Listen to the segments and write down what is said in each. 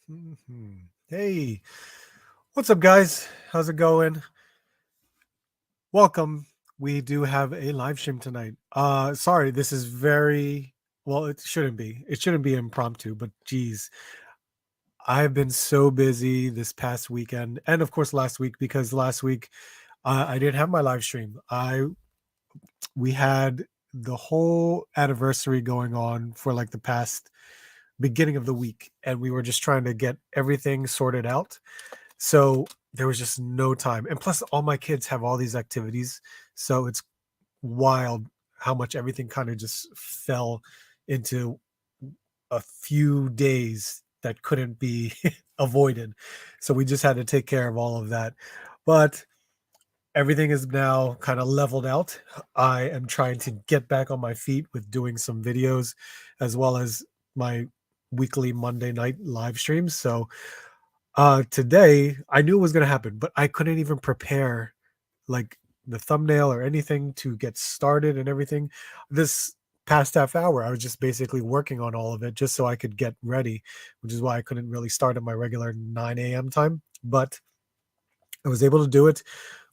Mhm. Hey, what's up, guys? How's it going? Welcome. We do have a live stream tonight. Sorry, this is very well, it shouldn't be. It shouldn't be impromptu, but geez, I've been so busy this past weekend and of course last week because last week I didn't have my live stream. I We had the whole anniversary going on for like the past beginning of the week, and we were just trying to get everything sorted out. So there was just no time. And plus, all my kids have all these activities. So it's wild how much everything kind of just fell into a few days that couldn't be avoided. So we just had to take care of all of that. But everything is now kind of leveled out. I am trying to get back on my feet with doing some videos as well as my weekly Monday night live streams. So today I knew it was going to happen, but I couldn't even prepare like the thumbnail or anything to get started and everything. This past half hour I was just basically working on all of it just so I could get ready, which is why I couldn't really start at my regular 9 a.m. time, but I was able to do it.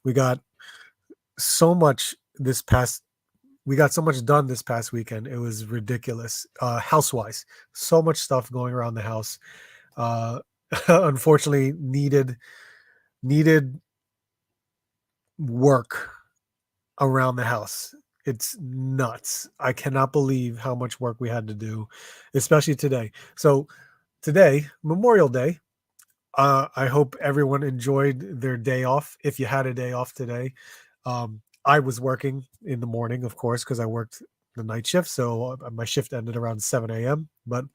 We got so much this past we got so much done this past weekend. It was ridiculous. House-wise, so much stuff going around the house. Uh unfortunately needed work around the house. It's nuts. I cannot believe how much work we had to do, especially today. So today, Memorial Day. I hope everyone enjoyed their day off. If you had a day off today, I was working in the morning, of course, because I worked the night shift. So my shift ended around 7 a.m. But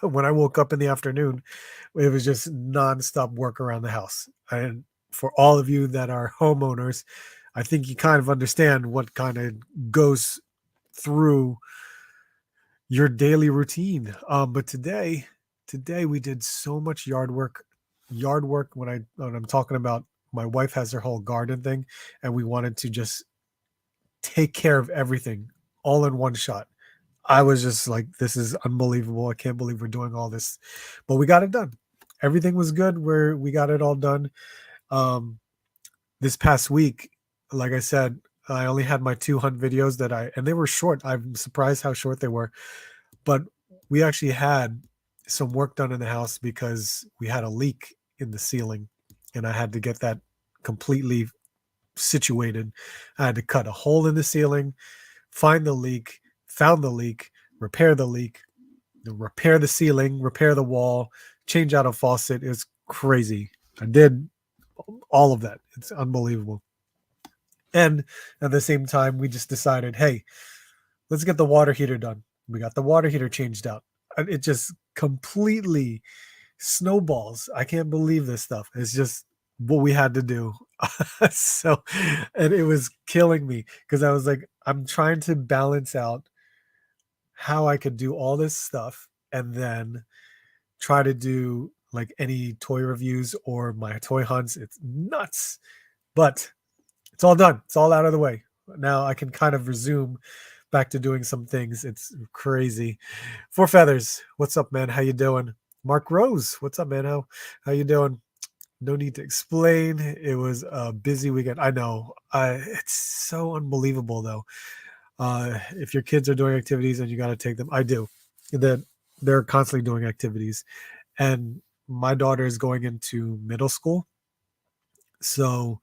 when I woke up in the afternoon, it was just nonstop work around the house. And for all of you that are homeowners, I think you kind of understand what kind of goes through your daily routine. But today we did so much yard work. Yard work when I'm talking about, my wife has her whole garden thing, and we wanted to just take care of everything all in one shot. I was just like, this is unbelievable. I can't believe we're doing all this, but we got it done. Everything was good. We got it all done. Um, this past week, like I said, I only had my 200 videos and they were short. I'm surprised how short they were, but we actually had some work done in the house because we had a leak in the ceiling, and I had to get that completely situated. I had to cut a hole in the ceiling, find the leak, found the leak, repair the leak, repair the ceiling, repair the wall, change out a faucet. It's crazy. I did all of that. It's unbelievable. And at the same time, we just decided, hey, let's get the water heater done. We got the water heater changed out. And it just completely snowballs. I can't believe this stuff. It's just what we had to do. So, and it was killing me because I was like, I'm trying to balance out how I could do all this stuff and then try to do like any toy reviews or my toy hunts. It's nuts, but it's all done. It's all out of the way. Now I can kind of resume back to doing some things. It's crazy. Four Feathers, what's up, man? How you doing? Mark Rose, what's up, man? How you doing? No need to explain. It was a busy weekend. I know. It's so unbelievable, though. If your kids are doing activities and you got to take them, I do. That they're constantly doing activities, and my daughter is going into middle school, so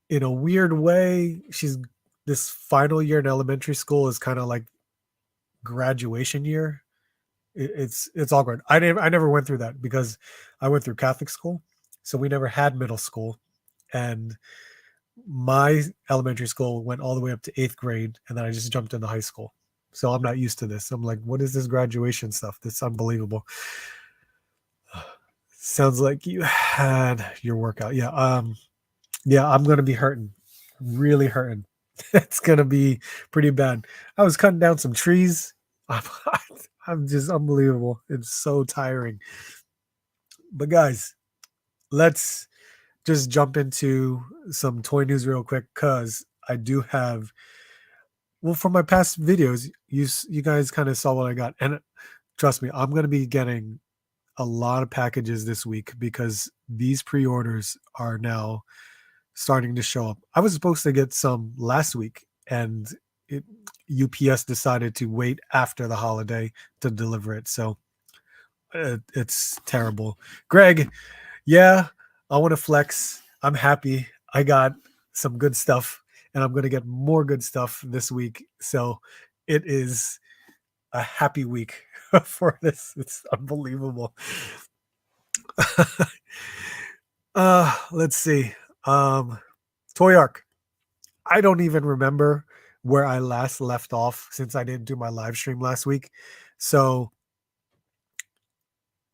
in a weird way, she's this final year in elementary school is kind of like graduation year. It's awkward. I never went through that because I went through Catholic school, so we never had middle school, and my elementary school went all the way up to 8th grade, and then I just jumped into high school. So I'm not used to this. I'm like, what is this graduation stuff? That's unbelievable. Sounds like you had your workout. Yeah, I'm gonna be hurting, really hurting. It's gonna be pretty bad. I was cutting down some trees. I'm, I'm just unbelievable. It's so tiring. But guys, let's just jump into some toy news real quick because I do have. Well, from my past videos, you guys kind of saw what I got, and trust me, I'm gonna be getting a lot of packages this week because these pre-orders are now starting to show up. I was supposed to get some last week, and it, UPS decided to wait after the holiday to deliver it. So it's terrible. Greg, yeah, I want to flex. I'm happy. I got some good stuff, and I'm going to get more good stuff this week. So it is a happy week for this. It's unbelievable. Let's see. Toy Arc. I don't even remember where I last left off since I didn't do my live stream last week. So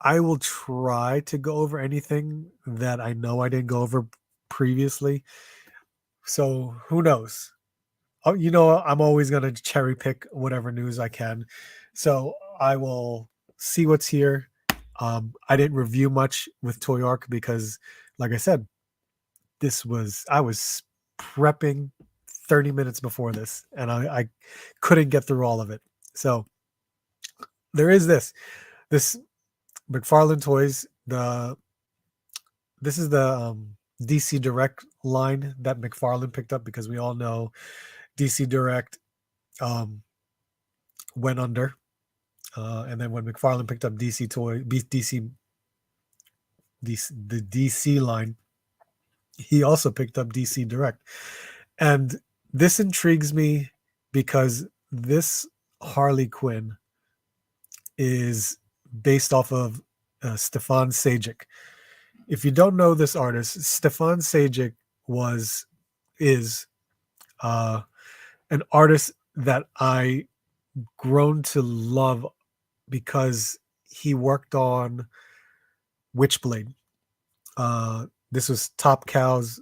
I will try to go over anything that I know I didn't go over previously. So who knows? Oh, I'm always going to cherry pick whatever news I can. So I will see what's here. I didn't review much with Toy Arc because, like I said, I was prepping 30 minutes before this, and I couldn't get through all of it. So there is this McFarlane Toys. This is the DC Direct line that McFarlane picked up because we all know DC Direct went under, and then when McFarlane picked up the DC line, he also picked up DC Direct. And this intrigues me because this Harley Quinn is based off of Stefan Sajic. If you don't know this artist, Stefan Sajic is an artist that I grown to love because he worked on Witchblade. This was Top Cow's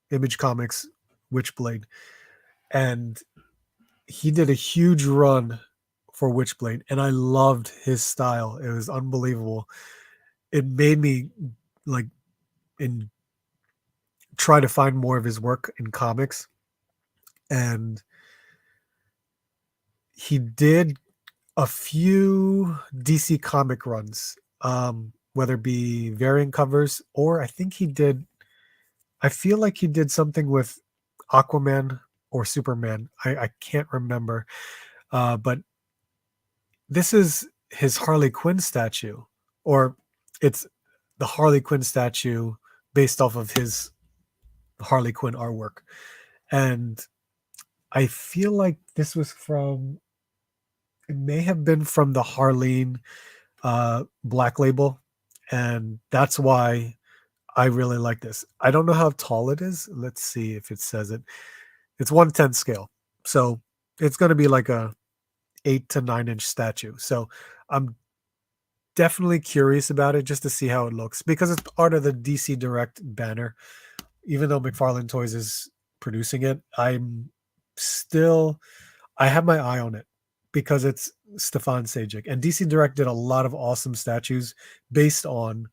Image Comics Witchblade, and he did a huge run for Witchblade, and I loved his style. It was unbelievable. It made me try to find more of his work in comics, and he did a few DC comic runs, whether it be variant covers or I feel like he did something with Aquaman or Superman. I can't remember. But this is his Harley Quinn statue, or it's the Harley Quinn statue based off of his Harley Quinn artwork. And I feel like this was it may have been from the Harleen Black Label. And that's why I really like this. I don't know how tall it is. Let's see if it says it. It's 1/10 scale. So it's going to be like a 8 to 9 inch statue. So I'm definitely curious about it just to see how it looks because it's part of the DC Direct banner. Even though McFarlane Toys is producing it, I have my eye on it because it's Stefan Sajic. And DC Direct did a lot of awesome statues based on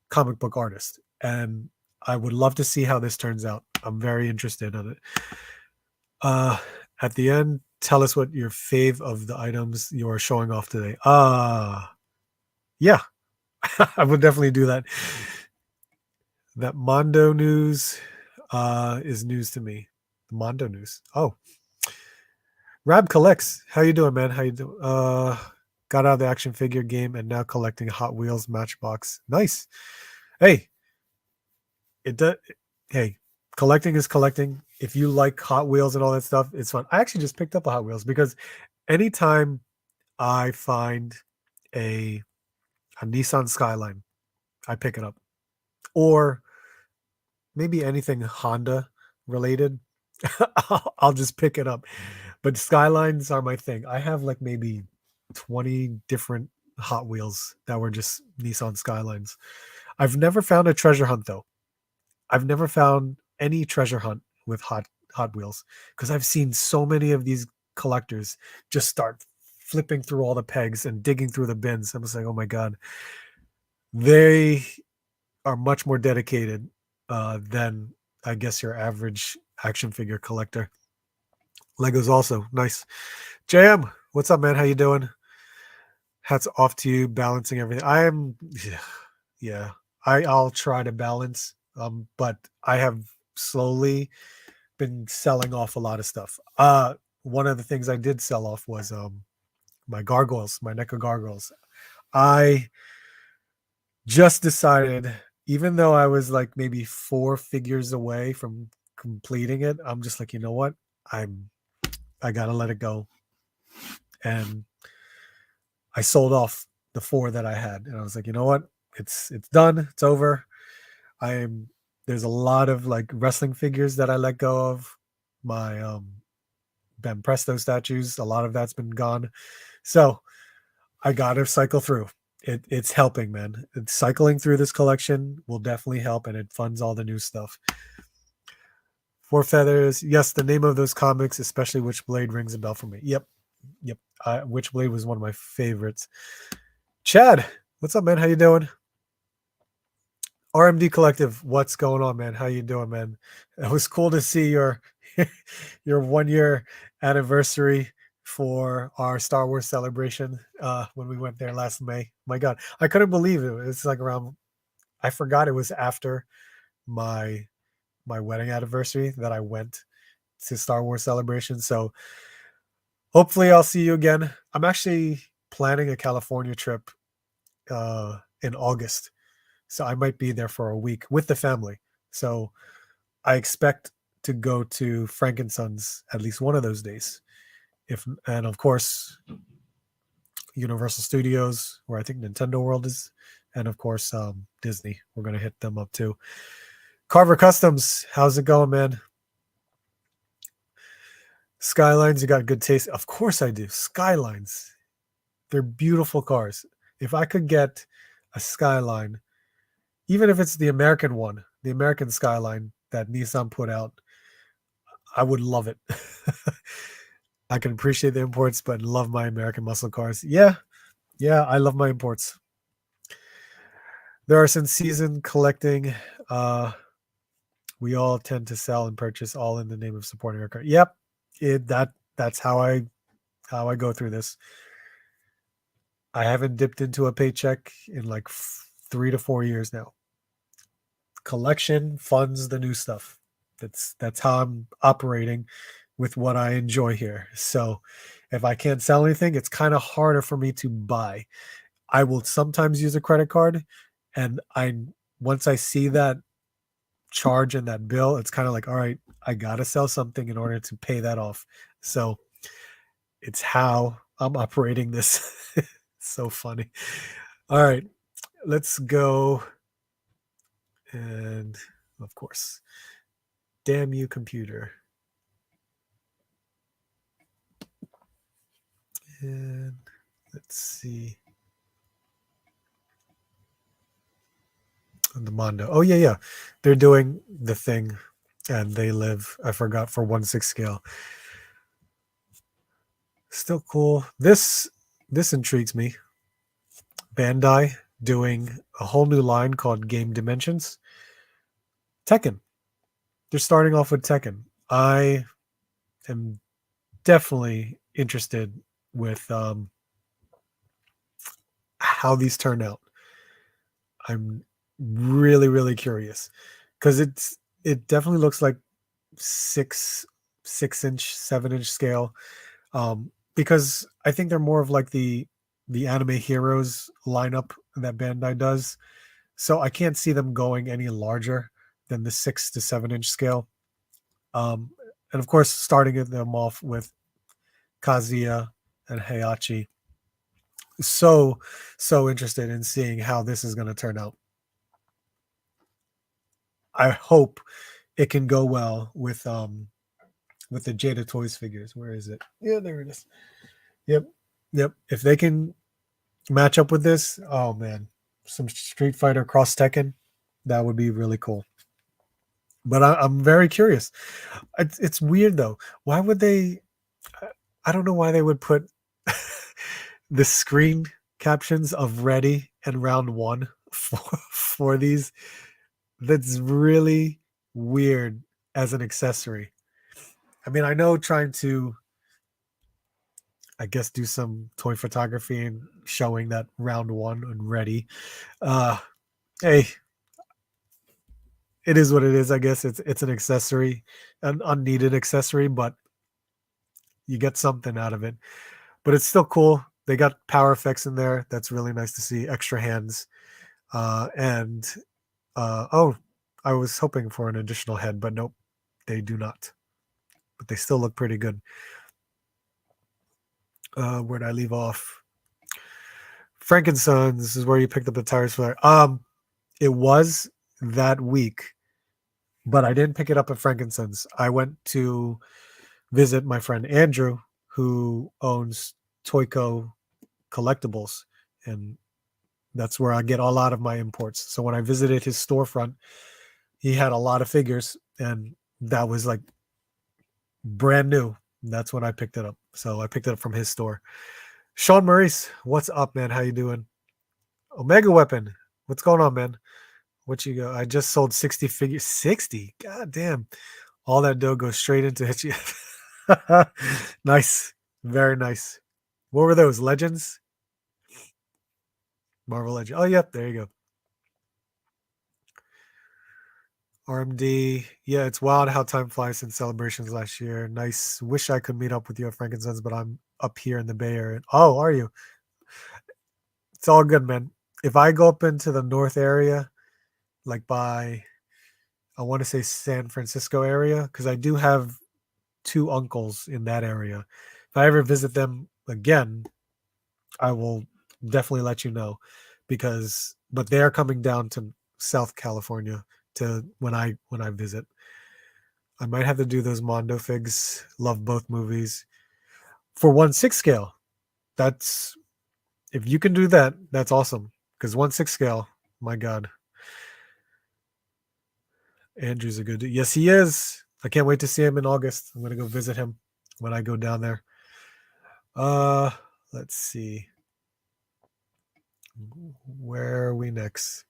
comic book artists. And I would love to see how this turns out. I'm very interested in it. At the end, tell us what your fave of the items you are showing off today. Yeah, I would definitely do that. That Mondo news is news to me. Mondo news. Oh, Rab collects. How you doing, man? How you doing? Got out of the action figure game and now collecting Hot Wheels Matchbox. Nice. Hey, hey, collecting is collecting. If you like Hot Wheels and all that stuff, it's fun. I actually just picked up a Hot Wheels because anytime I find a Nissan Skyline, I pick it up. Or maybe anything Honda related, I'll just pick it up. But Skylines are my thing. I have like maybe 20 different Hot Wheels that were just Nissan Skylines. I've never found a treasure hunt though. I've never found any treasure hunt with Hot Wheels because I've seen so many of these collectors just start flipping through all the pegs and digging through the bins. I'm just like, oh my God. They are much more dedicated than I guess your average action figure collector. Legos also nice. JM, what's up, man? How you doing? Hats off to you balancing everything. I am, yeah. I'll try to balance, but I have slowly been selling off a lot of stuff. One of the things I did sell off was my gargoyles, my NECA gargoyles. I just decided, even though I was like maybe 4 figures away from completing it, I'm just like, you know what? I gotta let it go. And I sold off the 4 that I had. And I was like, you know what? It's done. It's over. I'm There's a lot of like wrestling figures that I let go of. My Ben Presto statues, a lot of that's been gone. So I gotta cycle through. It's helping, man. Cycling through this collection will definitely help, and it funds all the new stuff. Four Feathers, yes, the name of those comics, especially Witchblade, rings a bell for me. Yep. Witchblade was one of my favorites. Chad, what's up, man? How you doing? RMD Collective, what's going on, man? How you doing, man? It was cool to see your your 1 year anniversary for our Star Wars celebration when we went there last May. My God, I couldn't believe it. It's like around. I forgot it was after my wedding anniversary that I went to Star Wars celebration. So hopefully I'll see you again. I'm actually planning a California trip in August. So I might be there for a week with the family. So I expect to go to Frankenson's at least one of those days. And of course, Universal Studios, where I think Nintendo World is, and of course Disney. We're gonna hit them up too. Carver Customs, how's it going, man? Skylines, you got good taste. Of course I do. Skylines, they're beautiful cars. If I could get a Skyline, even if it's the American one, the American Skyline that Nissan put out, I would love it. I can appreciate the imports, but love my American muscle cars. Yeah, I love my imports. There are some season collecting. We all tend to sell and purchase all in the name of supporting our car. Yep, that's how I go through this. I haven't dipped into a paycheck in like 3 to 4 years now. Collection funds the new stuff. That's how I'm operating with what I enjoy here. So if I can't sell anything, it's kind of harder for me to buy. I will sometimes use a credit card, and once I see that charge in that bill, it's kind of like, all right, I gotta sell something in order to pay that off. So it's how I'm operating this. So funny. All right, let's go. And of course, damn you, computer. And let's see. The Mondo. Oh yeah. They're doing the thing, and they live. I forgot, for 1/6 scale. Still cool. This intrigues me. Bandai doing a whole new line called Game Dimensions. Tekken. They're starting off with Tekken. I am definitely interested with how these turn out. I'm really curious because it definitely looks like 6-inch, 7-inch scale. Because I think they're more of like the anime heroes lineup that Bandai does. So I can't see them going any larger than the 6 to 7-inch scale. Um, and of course, starting them off with Kazuya and Heihachi. So interested in seeing how this is going to turn out. I hope it can go well with the Jada Toys figures. Where is it? Yeah, there it is. Yep. If they can match up with this, oh man, some Street Fighter cross Tekken, that would be really cool. But I'm very curious. It's weird though. Why would they? I don't know why they would put the screen captions of Ready and Round One for these. That's really weird as an accessory. I mean, I know trying to I guess do some toy photography and showing that round one and ready. Uh, hey, it is what it is. I guess it's an accessory, an unneeded accessory, but you get something out of it. But it's still cool. They got power effects in there. That's really nice to see. Extra hands, and oh, I was hoping for an additional head, but nope, they do not. But they still look pretty good. Where'd I leave off? Frankenstein's is where you picked up the tires for that. It was that week, but I didn't pick it up at Frankenstein's. I went to visit my friend Andrew, who owns TOYCO Collectibles, and that's where I get a lot of my imports. So when I visited his storefront, he had a lot of figures, and that was like brand new. That's when I picked it up. So I picked it up from his store. Sean Maurice, what's up, man? How you doing? Omega Weapon, what's going on, man? What you go? I just sold 60 figures. 60? God damn. All that dough goes straight into hit you. Nice. Very nice. What were those? Legends? Marvel Legend. Oh, yep. There you go. RMD. Yeah, it's wild how time flies since celebrations last year. Nice. Wish I could meet up with you at Frankenstein's, but I'm up here in the Bay Area. Oh, are you? It's all good, man. If I go up into the north area, like by, I want to say San Francisco area, because I do have two uncles in that area. If I ever visit them again, I will definitely let you know, but they're coming down to South California to when I visit. I might have to do those Mondo figs. Love both movies. For 1/6 scale, that's, if you can do that, that's awesome. Because 1/6 scale, my God. Andrew's a good dude. Yes, he is. I can't wait to see him in August. I'm gonna go visit him when I go down there. Uh let's see. Where are we next?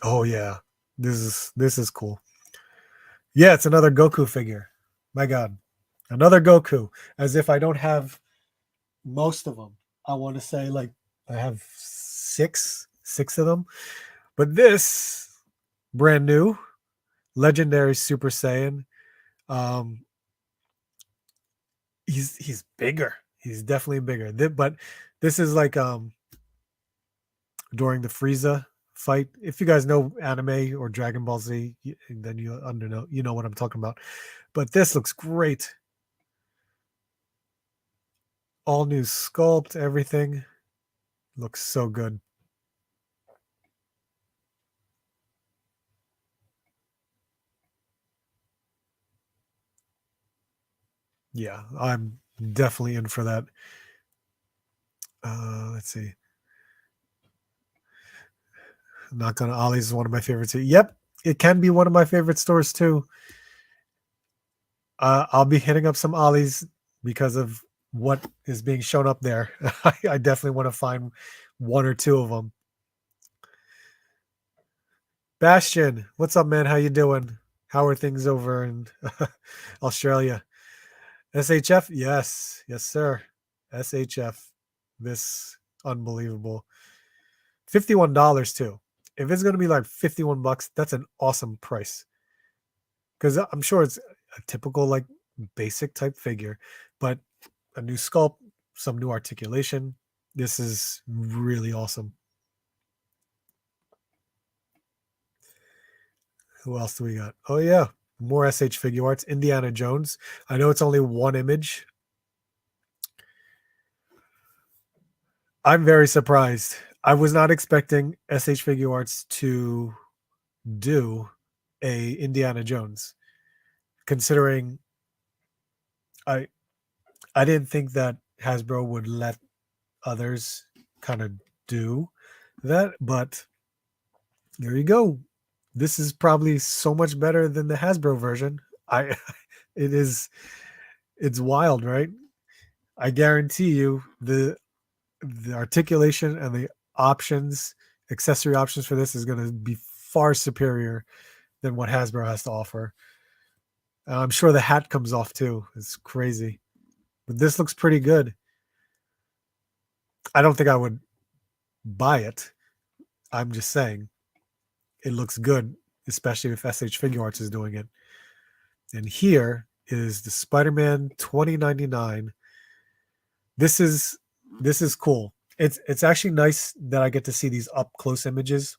Oh yeah. This is cool. Yeah, it's another Goku figure. My God. Another Goku. As if I don't have most of them. I want to say like I have six of them. But this brand new legendary Super Saiyan. Um he's bigger. He's definitely bigger. But this is like during the Frieza fight. If you guys know anime or Dragon Ball Z, then you know what I'm talking about. But this looks great. All new sculpt, everything looks so good. Yeah, I'm definitely in for that. Let's see. Not gonna Ollie's is one of my favorites. Yep, it can be one of my favorite stores too. I'll be hitting up some Ollie's because of what is being shown up there. I definitely want to find one or two of them. Bastion, what's up, man? How you doing? How are things over in Australia? SHF, yes, sir. SHF, this unbelievable. $51 too. If it's gonna be like 51 bucks, that's an awesome price. Because I'm sure it's a typical like basic type figure, but a new sculpt, some new articulation. This is really awesome. Who else do we got? Oh yeah, more SH figure arts. Indiana Jones. I know it's only one image. I'm very surprised. I was not expecting SH Figure Arts to do a Indiana Jones, considering I I didn't think that Hasbro would let others kind of do that, but there you go. This is probably so much better than the Hasbro version. I it is, it's wild, right? I guarantee you the articulation and the options, accessory options for this is going to be far superior than what Hasbro has to offer. I'm sure the hat comes off too. It's crazy, but this looks pretty good. I don't think I would buy it. I'm just saying it looks good, especially if SH Figure Arts is doing it. And here is the Spider-Man 2099. This is cool. It's actually nice that I get to see these up close images,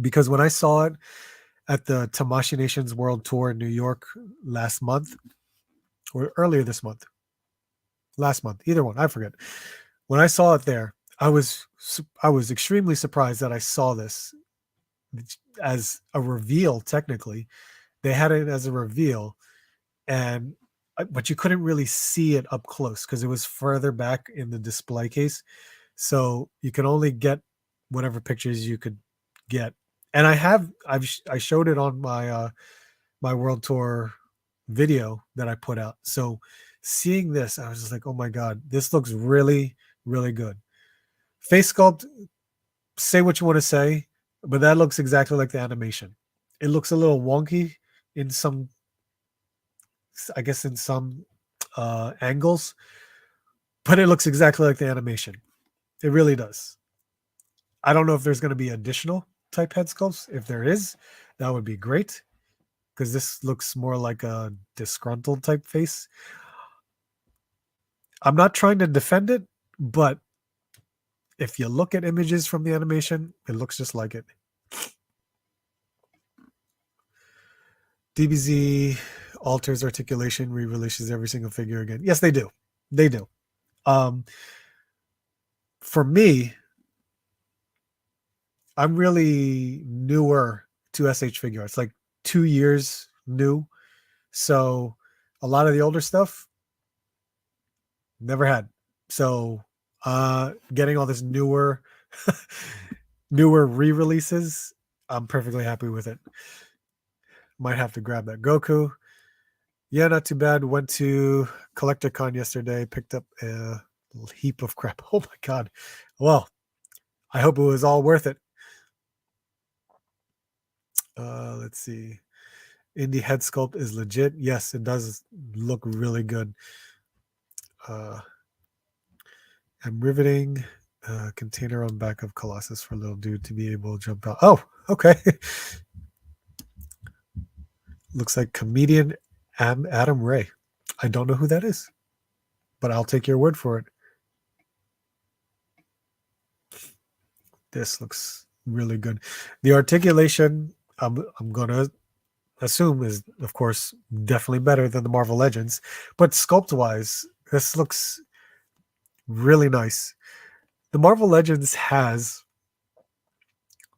because when I saw it at the Tamashii Nations World Tour in New York last month, or earlier this month, last month, either one, I forget. When I saw it there, I was extremely surprised that I saw this as a reveal. Technically, they had it as a reveal, and but you couldn't really see it up close because it was further back in the display case. So you can only get whatever pictures you could get. And I showed it on my world tour video that I put out. So seeing this, I was just like, oh my god, this looks really, really good. Face sculpt, say what you want to say, but that looks exactly like the animation. It looks a little wonky in some, I guess, in some angles, but it looks exactly like the animation. It really does. I don't know if there's going to be additional type head sculpts. If there is, that would be great, because this looks more like a disgruntled type face. I'm not trying to defend it, but if you look at images from the animation, it looks just like it. DBZ alters articulation, re-releases every single figure again. Yes, they do. They do. For me, I'm really newer to SH Figure Arts, like 2 years new. So a lot of the older stuff, never had. So getting all this newer newer re-releases, I'm perfectly happy with it. Might have to grab that Goku. Yeah, not too bad. Went to CollectorCon yesterday, picked up a heap of crap. Oh my god. Well, I hope it was all worth it. Let's see. Indie head sculpt is legit. Yes, it does look really good. I'm riveting container on back of Colossus for little dude to be able to jump out. Oh, okay. Looks like comedian Adam Ray. I don't know who that is, but I'll take your word for it. This looks really good. The articulation, I'm gonna assume, is of course definitely better than the Marvel Legends, but sculpt wise, this looks really nice. The Marvel Legends has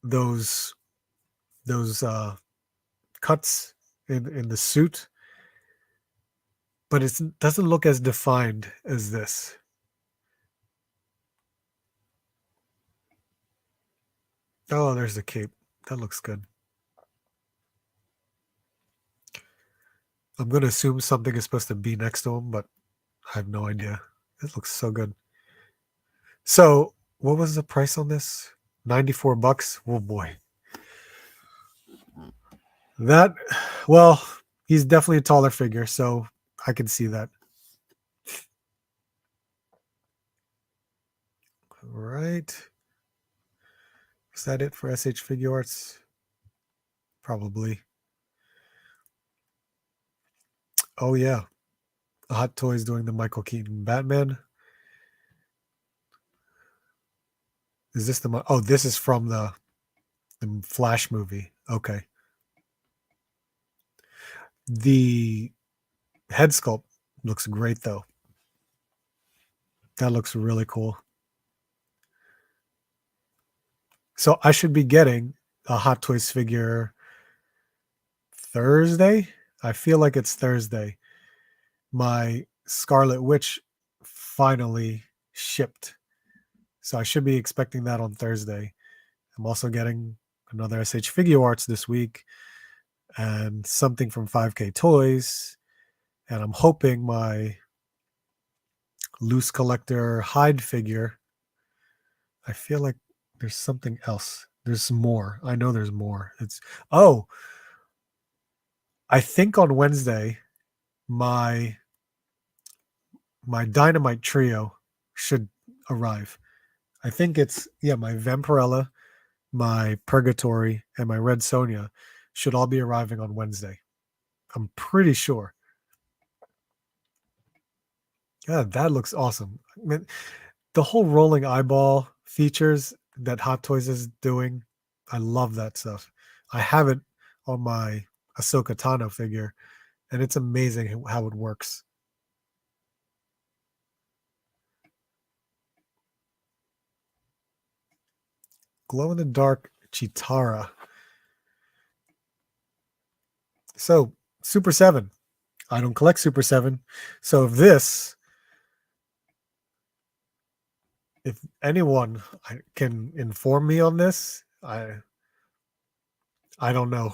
those cuts in the suit, but it doesn't look as defined as this. Oh, there's the cape. That looks good. I'm going to assume something is supposed to be next to him, but I have no idea. It looks so good. So, what was the price on this? $94. Oh boy. That, well, he's definitely a taller figure, so I can see that. All right. Is that it for SH Figure Arts? Probably. Oh yeah. Hot Toys doing the Michael Keaton Batman. Is this the? Oh, this is from the Flash movie. Okay. The head sculpt looks great though. That looks really cool. So I should be getting a Hot Toys figure Thursday. I feel like it's Thursday. My Scarlet Witch finally shipped. So I should be expecting that on Thursday. I'm also getting another SH Figure Arts this week and something from 5K Toys. And I'm hoping my loose collector Hyde figure. I feel like there's something else. There's more. I know there's more. I think on Wednesday my Dynamite trio should arrive. I think it's, yeah, my Vampirella, my Purgatory, and my Red Sonia should all be arriving on Wednesday. I'm pretty sure. Yeah, that looks awesome. I mean, the whole rolling eyeball features that Hot Toys is doing, I love that stuff. I have it on my Ahsoka Tano figure, and it's amazing how it works. Glow in the dark Chitara. So, Super 7. I don't collect Super 7. So if anyone can inform me on this, I don't know.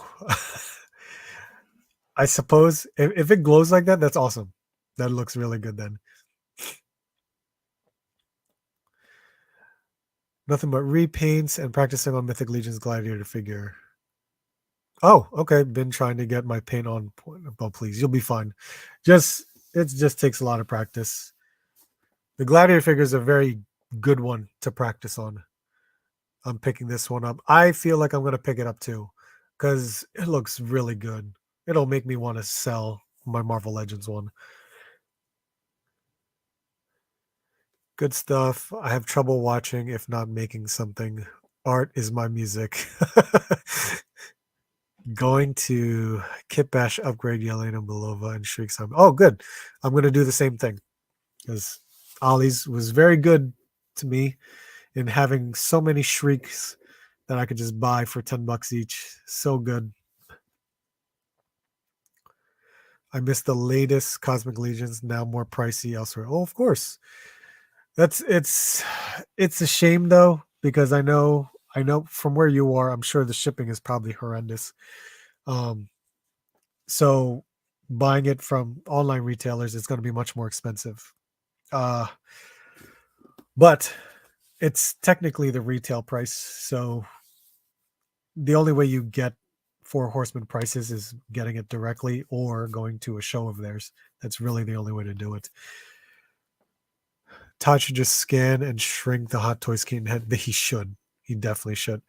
I suppose if it glows like that, that's awesome. That looks really good then. Nothing but repaints and practicing on Mythic Legion's Gladiator figure. Oh, okay. Been trying to get my paint on point. Oh, please, you'll be fine. It just takes a lot of practice. The Gladiator figure is a very good one to practice on. I'm picking this one up. I feel like I'm gonna pick it up too, because it looks really good. It'll make me want to sell my Marvel Legends one. Good stuff. I have trouble watching, if not making something. Art is my music. Going to Kit Bash upgrade Yelena Belova and Shriek Simon. Oh, good. I'm going to do the same thing because Ollie's was very good to me in having so many Shrieks that I could just buy for $10 each. So good. I missed the latest Cosmic Legions, now more pricey elsewhere. Oh, of course. It's a shame though, because I know from where you are, I'm sure the shipping is probably horrendous. Um, so buying it from online retailers is going to be much more expensive. Uh, but it's technically the retail price. So the only way you get Four Horsemen prices is getting it directly or going to a show of theirs. That's really the only way to do it. Todd should just scan and shrink the Hot Toys Keaton head. He should. He definitely should.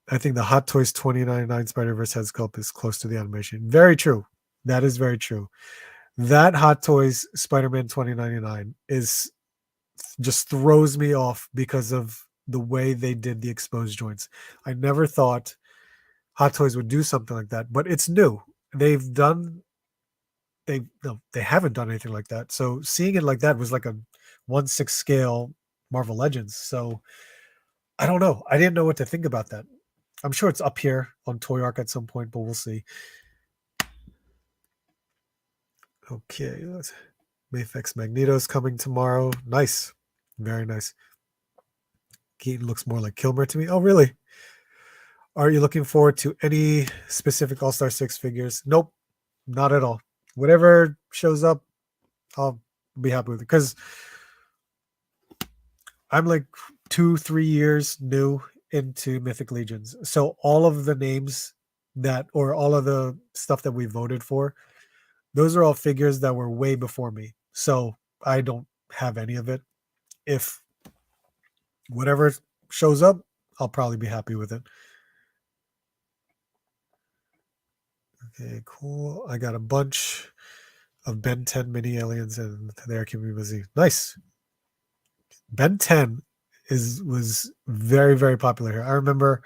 I think the Hot Toys 2099 Spider-Verse head sculpt is close to the animation. Very true. That is very true. That Hot Toys Spider-Man 2099 is just throws me off because of the way they did the exposed joints. I never thought Hot Toys would do something like that, but it's new. They've done they no, they haven't done anything like that. So seeing it like that was like a 1/6 scale Marvel Legends. So I don't know. I didn't know what to think about that. I'm sure it's up here on Toy Arc at some point, but we'll see. Okay, Mayfix Magneto's coming tomorrow. Nice. Very nice. Keaton looks more like Kilmer to me. Oh, really? Are you looking forward to any specific All-Star 6 figures? Nope, not at all. Whatever shows up, I'll be happy with it. Because I'm like 2-3 years new into Mythic Legions. So all of the names or all of the stuff that we voted for, those are all figures that were way before me. So I don't have any of it. If whatever shows up, I'll probably be happy with it. Okay, cool. I got a bunch of Ben 10 mini aliens and there can be busy. Nice. Ben 10 was very, very popular here. I remember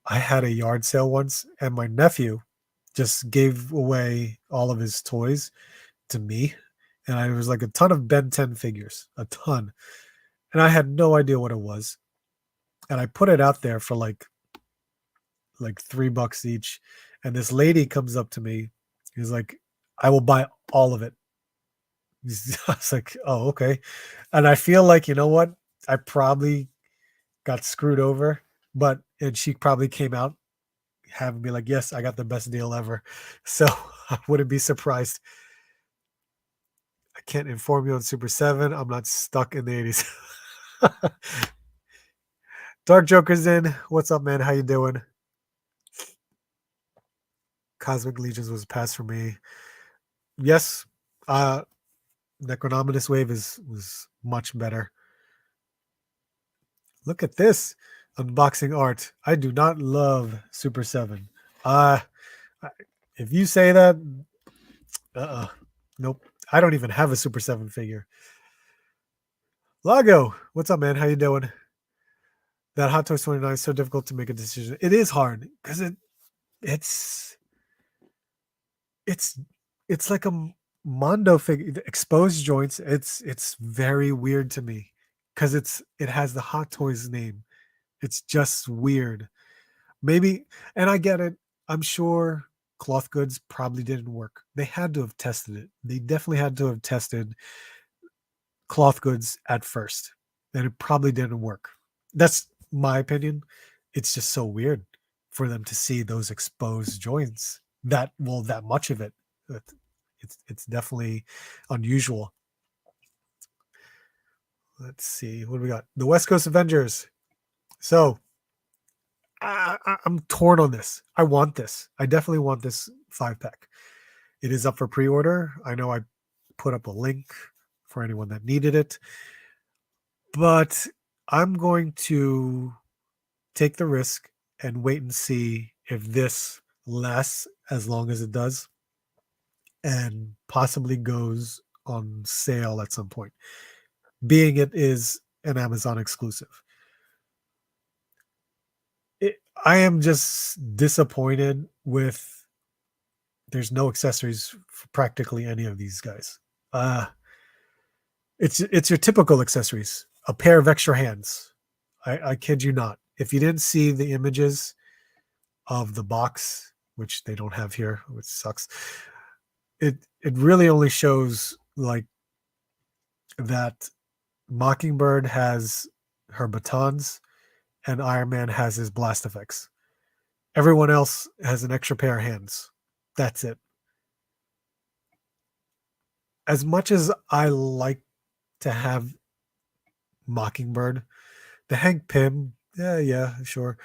I had a yard sale once and my nephew just gave away all of his toys to me. And I was like a ton of Ben 10 figures, a ton. And I had no idea what it was. And I put it out there for like $3 each. And this lady comes up to me. He's like, I will buy all of it. I was like, oh, okay. And I feel like, you know what? I probably got screwed over, and she probably came out having me like, yes, I got the best deal ever. So I wouldn't be surprised. I can't inform you on Super 7. I'm not stuck in the 80s. Dark Joker's in. What's up, man? How you doing? Cosmic Legions was a pass for me. Yes, Necronominus Wave was much better. Look at this unboxing art. I do not love Super 7. Uh, if you say that, nope. I don't even have a Super 7 figure. Lago, what's up, man? How you doing? That Hot Toys 29 is so difficult to make a decision. It is hard because it's it's it's like a Mondo figure. The exposed joints. It's very weird to me because it has the Hot Toys name. It's just weird. Maybe, and I get it. I'm sure cloth goods probably didn't work. They had to have tested it. They definitely had to have tested cloth goods at first, and it probably didn't work. That's my opinion. It's just so weird for them to see those exposed joints. That much of it. It's definitely unusual. Let's see what do we got. The West Coast Avengers. So I'm torn on this. I want this. I definitely want this 5-pack. It is up for pre-order. I know I put up a link for anyone that needed it, but I'm going to take the risk and wait and see if this lasts as long as it does and possibly goes on sale at some point, being it is an Amazon exclusive. I am just disappointed with there's no accessories for practically any of these guys. It's your typical accessories. A pair of extra hands. I kid you not. If you didn't see the images of the box, which they don't have here, which sucks, it really only shows like that Mockingbird has her batons and Iron Man has his blast effects. Everyone else has an extra pair of hands. That's it. As much as I like to have Mockingbird, the Hank Pym, yeah, sure.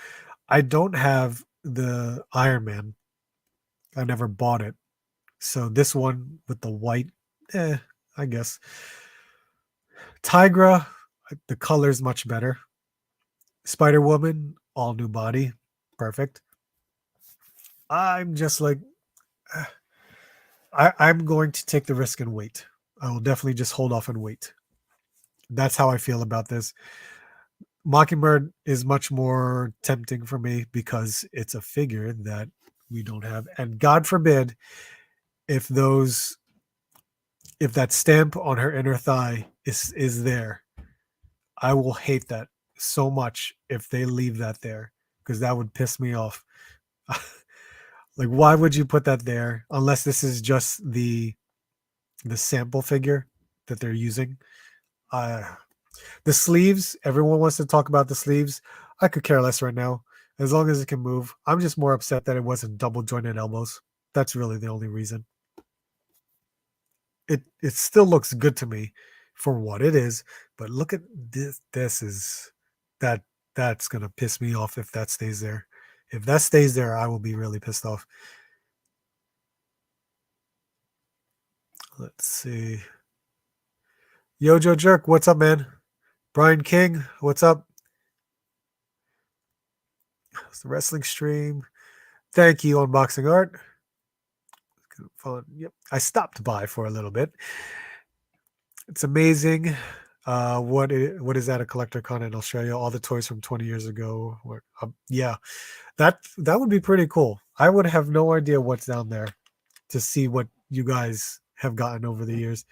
I don't have the Iron Man. I never bought it. So this one with the white, I guess. Tigra, the color's much better. Spider Woman, all new body, perfect. I'm just like, I'm going to take the risk and wait. I will definitely just hold off and wait. That's how I feel about this. Mockingbird is much more tempting for me because it's a figure that we don't have, and God forbid if that stamp on her inner thigh is there. I will hate that so much if they leave that there because that would piss me off. Like, why would you put that there unless this is just the sample figure that they're using? Uh, the sleeves, everyone wants to talk about the sleeves. I could care less right now. As long as it can move. I'm just more upset that it wasn't double jointed elbows. That's really the only reason. It still looks good to me for what it is, but look at this. This is that that's gonna piss me off if that stays there. If that stays there, I will be really pissed off. Let's see. Yojo Jerk, what's up, man? Brian King, what's up? It's the wrestling stream. Thank you, Unboxing Art. Fun. Yep. I stopped by for a little bit. It's amazing. What is that? A collector con in Australia? All the toys from 20 years ago. Yeah, that would be pretty cool. I would have no idea what's down there to see what you guys have gotten over the years.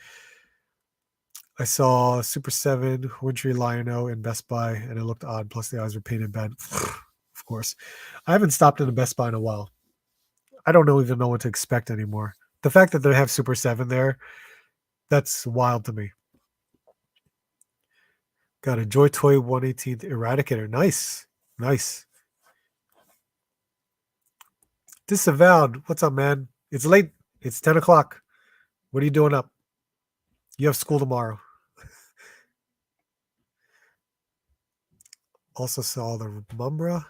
I saw Super 7 Wintry Lionel in Best Buy, and it looked odd. Plus, the eyes were painted bad. Of course, I haven't stopped in a Best Buy in a while. I don't even know what to expect anymore. The fact that they have Super 7 there, that's wild to me. Got a Joy Toy 118th Eradicator. Nice. Nice. Disavowed. What's up, man? It's late. It's 10 o'clock. What are you doing up? You have school tomorrow. Also saw the Mumbra.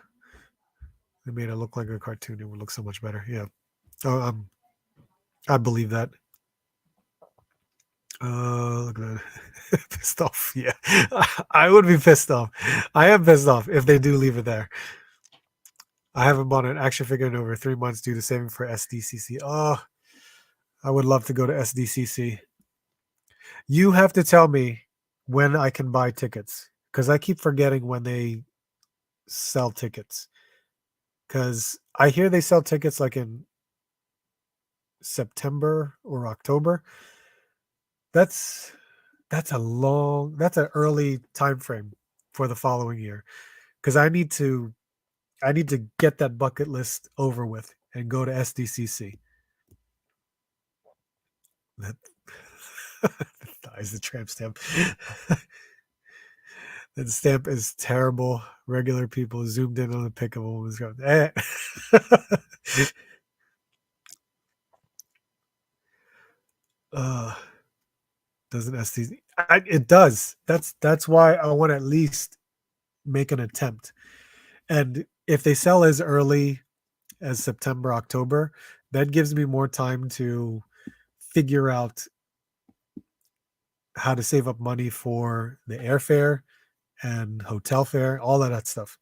They made it look like a cartoon. It would look so much better. Yeah. I believe that. Look at that. Pissed off. Yeah, I would be pissed off. I am pissed off if they do leave it there. I haven't bought an action figure in over 3 months due to saving for SDCC. Oh, I would love to go to SDCC. You have to tell me when I can buy tickets because I keep forgetting when they sell tickets. Because I hear they sell tickets like in September or October. That's that's an early time frame for the following year because I need to get that bucket list over with and go to SDCC. That is the tramp stamp. That stamp is terrible. Regular people zoomed in on the pick of a woman's going, eh. uh, doesn't SDC? It does. That's why I want to at least make an attempt. And if they sell as early as September, October, that gives me more time to figure out how to save up money for the airfare and hotel fare, all of that stuff.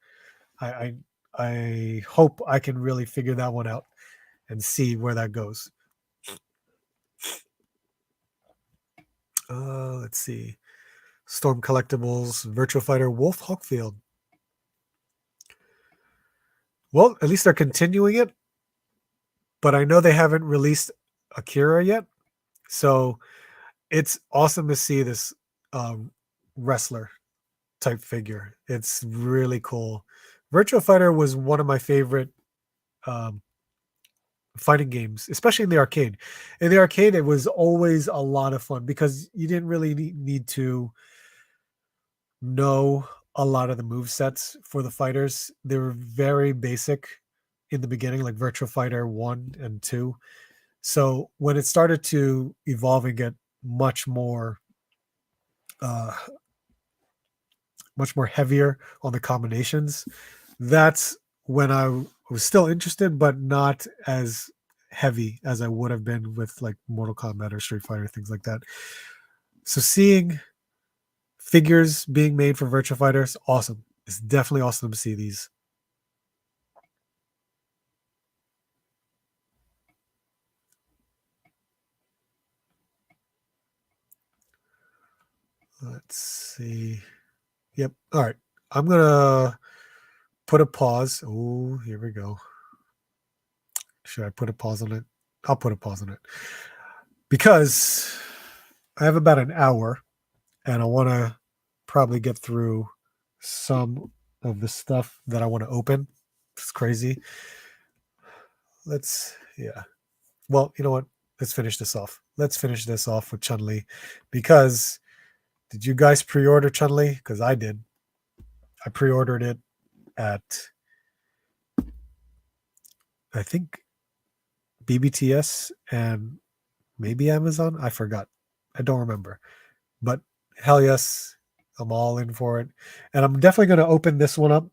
I, I I hope I can really figure that one out and see where that goes. Let's see. Storm Collectibles, Virtual Fighter, Wolf Hawkfield. Well, at least they're continuing it, but I know they haven't released Akira yet. So it's awesome to see this wrestler type figure. It's really cool. Virtual Fighter was one of my favorite um, fighting games, especially in the arcade. In the arcade, it was always a lot of fun because you didn't really need to know a lot of the move sets for the fighters. They were very basic in the beginning, like Virtual Fighter 1 and 2. So when it started to evolve and get much more uh much more heavier on the combinations, that's when I was still interested, but not as heavy as I would have been with like Mortal Kombat or Street Fighter, things like that. So seeing figures being made for Virtua Fighters, awesome. It's definitely awesome to see these. Let's see. Yep. All right. I'm gonna put a pause. Oh, here we go. Should I put a pause on it? I'll put a pause on it because I have about an hour and I want to probably get through some of the stuff that I want to open. It's crazy. Yeah. Well, you know what? Let's finish this off. Let's finish this off with Chun Li because did you guys pre order Chun Li? Because I did. I pre ordered it at, I think, BBTS and maybe Amazon. I forgot. I don't remember. But hell yes, I'm all in for it. And I'm definitely going to open this one up,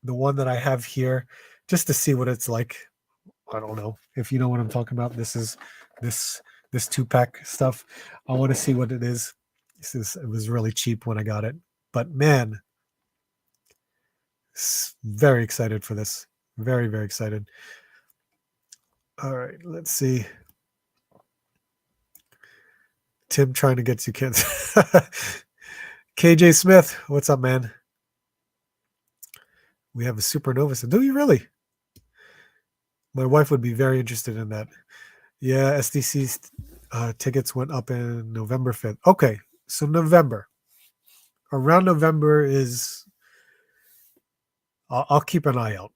the one that I have here, just to see what it's like. I don't know if you know what I'm talking about. This is this this 2-pack stuff. I want to see what it is. It was really cheap when I got it. But man, very excited for this. Very, very excited. All right, let's see. Tim trying to get you kids. KJ Smith, what's up, man? We have a supernova. So do you really? My wife would be very interested in that. Yeah, SDC's tickets went up in November 5th. Okay, so November. Around November is. I'll keep an eye out.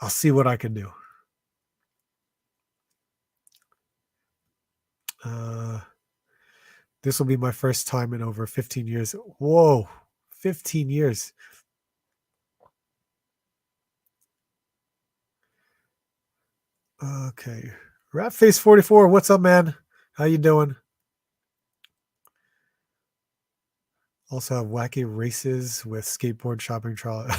I'll see what I can do. This will be my first time in over 15 years. Whoa, 15 years. Okay. Ratface44, what's up, man? How you doing? Also have wacky races with skateboard shopping trolley.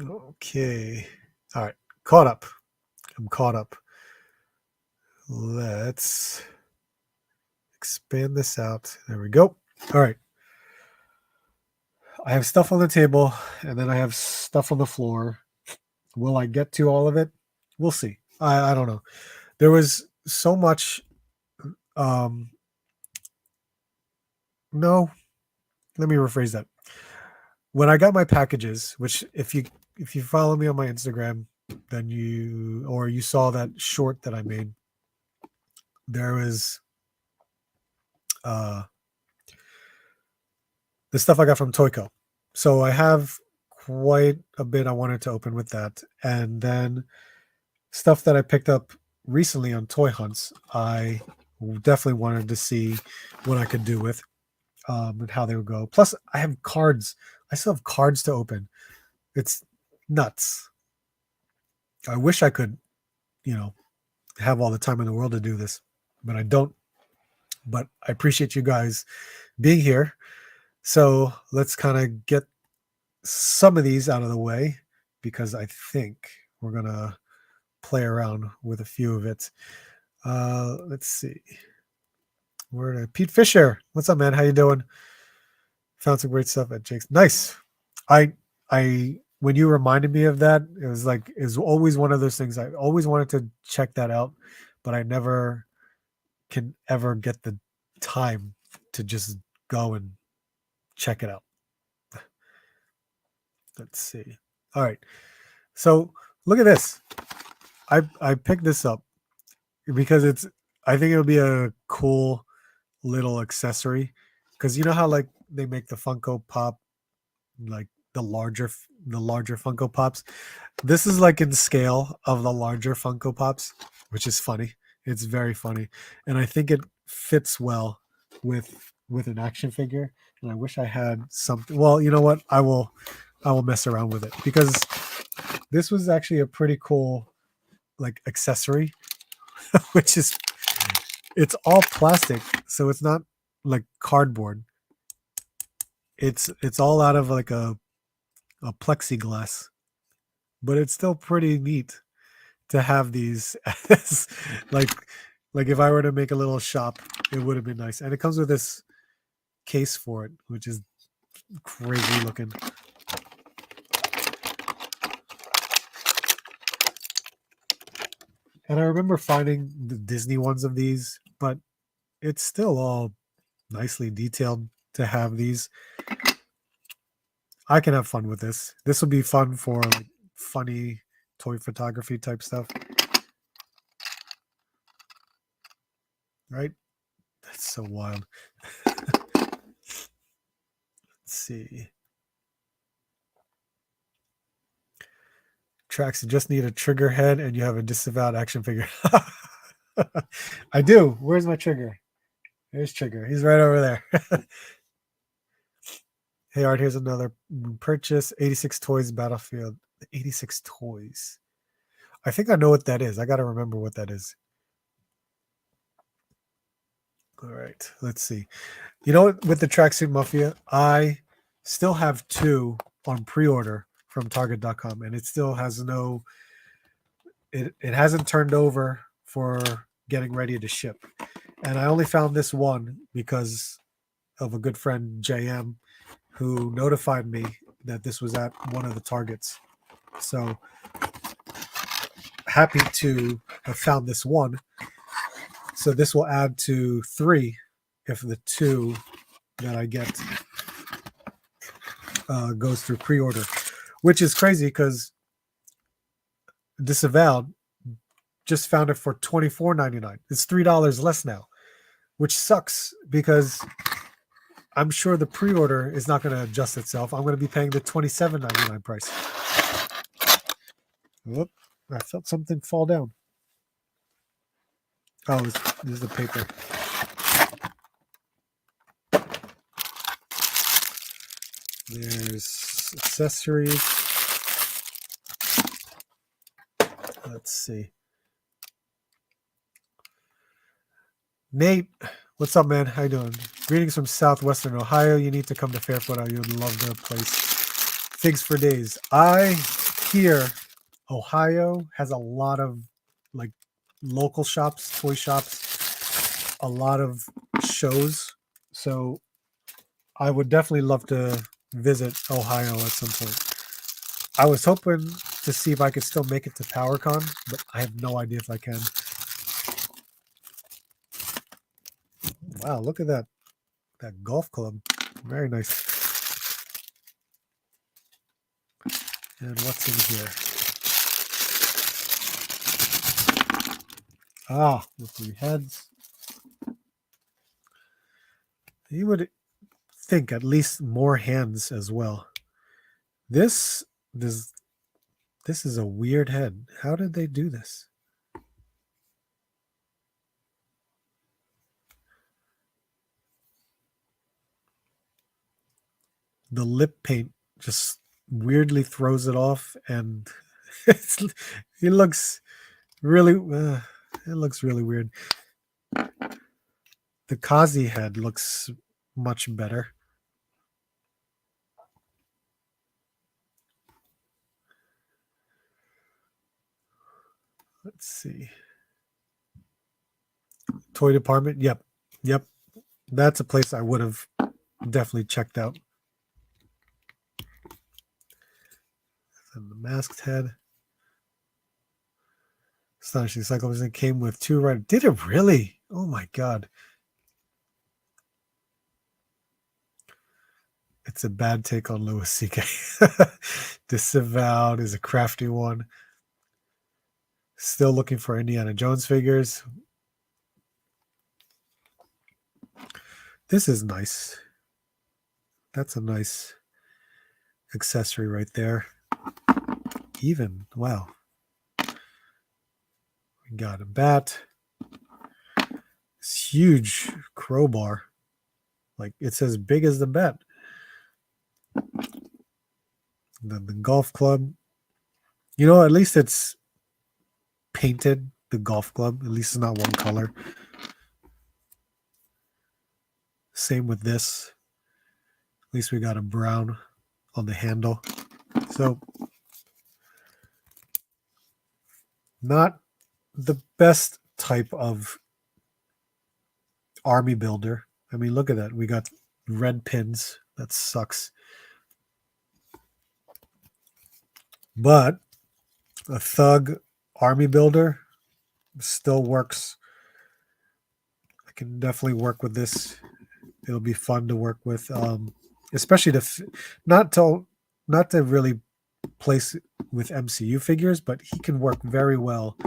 Okay. All right. Caught up. I'm caught up. Let's expand this out. There we go. All right. I have stuff on the table, and then I have stuff on the floor. Will I get to all of it? We'll see. I don't know. There was so much. Um, no, let me rephrase that. When I got my packages, which if you follow me on my Instagram, then you saw that short that I made. There was the stuff I got from TOYCO. So I have quite a bit I wanted to open with that. And then stuff that I picked up recently on Toy Hunts, I definitely wanted to see what I could do with and how they would go. Plus, I have cards. I still have cards to open. It's nuts. I wish I could, have all the time in the world to do this, but I don't. But I appreciate you guys being here. So let's kind of get some of these out of the way because I think we're going to play around with a few of it. Let's see. Pete Fisher. What's up, man? How you doing? Found some great stuff at Jake's. Nice. I when you reminded me of that, it was always one of those things. I always wanted to check that out, but I never can ever get the time to just go and check it out. Let's see. All right. So look at this. I picked this up because I think it'll be a cool little accessory because you know how like they make the Funko Pop, like the larger Funko Pops. This is like in scale of the larger Funko Pops, which is funny. It's very funny, and I think it fits well with an action figure. And I wish I had something. Well, you know what? I will mess around with it because this was actually a pretty cool like accessory, which is it's all plastic, so it's not like cardboard. It's all out of like a plexiglass, but it's still pretty neat to have these as like if I were to make a little shop, it would have been nice. And it comes with this case for it, which is crazy looking. And I remember finding the Disney ones of these, but it's still all nicely detailed to have these. I can have fun with this. This will be fun for like funny toy photography type stuff. Right? That's so wild. Let's see. Tracks, you just need a trigger head and you have a disavowed action figure. I do. Where's my trigger? There's Trigger. He's right over there. Hey, Art, here's another purchase. 86 Toys Battlefield. 86 Toys. I think I know what that is. I got to remember what that is. All right. Let's see. You know what? With the Tracksuit Mafia, I still have 2 on pre-order from Target.com, and it still has no... It hasn't turned over for getting ready to ship. And I only found this one because of a good friend, JM, who notified me that this was at one of the Targets. So happy to have found this one. So this will add to 3 if the 2 that I get goes through pre-order, which is crazy because Disavowed just found it for $24.99. It's $3 less now, which sucks because I'm sure the pre-order is not going to adjust itself. I'm going to be paying the $27.99 price. Whoop! I felt something fall down. Oh, this is the paper. There's accessories. Let's see. Nate, what's up, man? How you doing? Greetings from Southwestern Ohio. You need to come to Fairfoot. You would love the place. Figs for days. I hear Ohio has a lot of like local shops, toy shops, a lot of shows. So I would definitely love to visit Ohio at some point. I was hoping to see if I could still make it to PowerCon, but I have no idea if I can. Wow, look at that golf club. Very nice. And what's in here? Ah, the 3 heads. You would think at least more hands as well. This is a weird head. How did they do this? The lip paint just weirdly throws it off, and it looks really weird. The Kazi head looks much better. Let's see. Toy department. Yep. That's a place I would have definitely checked out. And the masked head. Astonishing Cyclops came with 2 right. Did it really? Oh my god. It's a bad take on Louis C.K. Disavowed is a crafty one. Still looking for Indiana Jones figures. This is nice. That's a nice accessory right there. Even, wow. We got a bat. This huge crowbar. Like, it's as big as the bat. And then the golf club. You know, at least it's painted, the golf club. At least it's not one color. Same with this. At least we got a brown on the handle. So, not the best type of army builder. I mean, look at that. We got red pins. That sucks. But a thug army builder still works. I can definitely work with this. It'll be fun to work with, especially not to really place with MCU figures, but he can work very well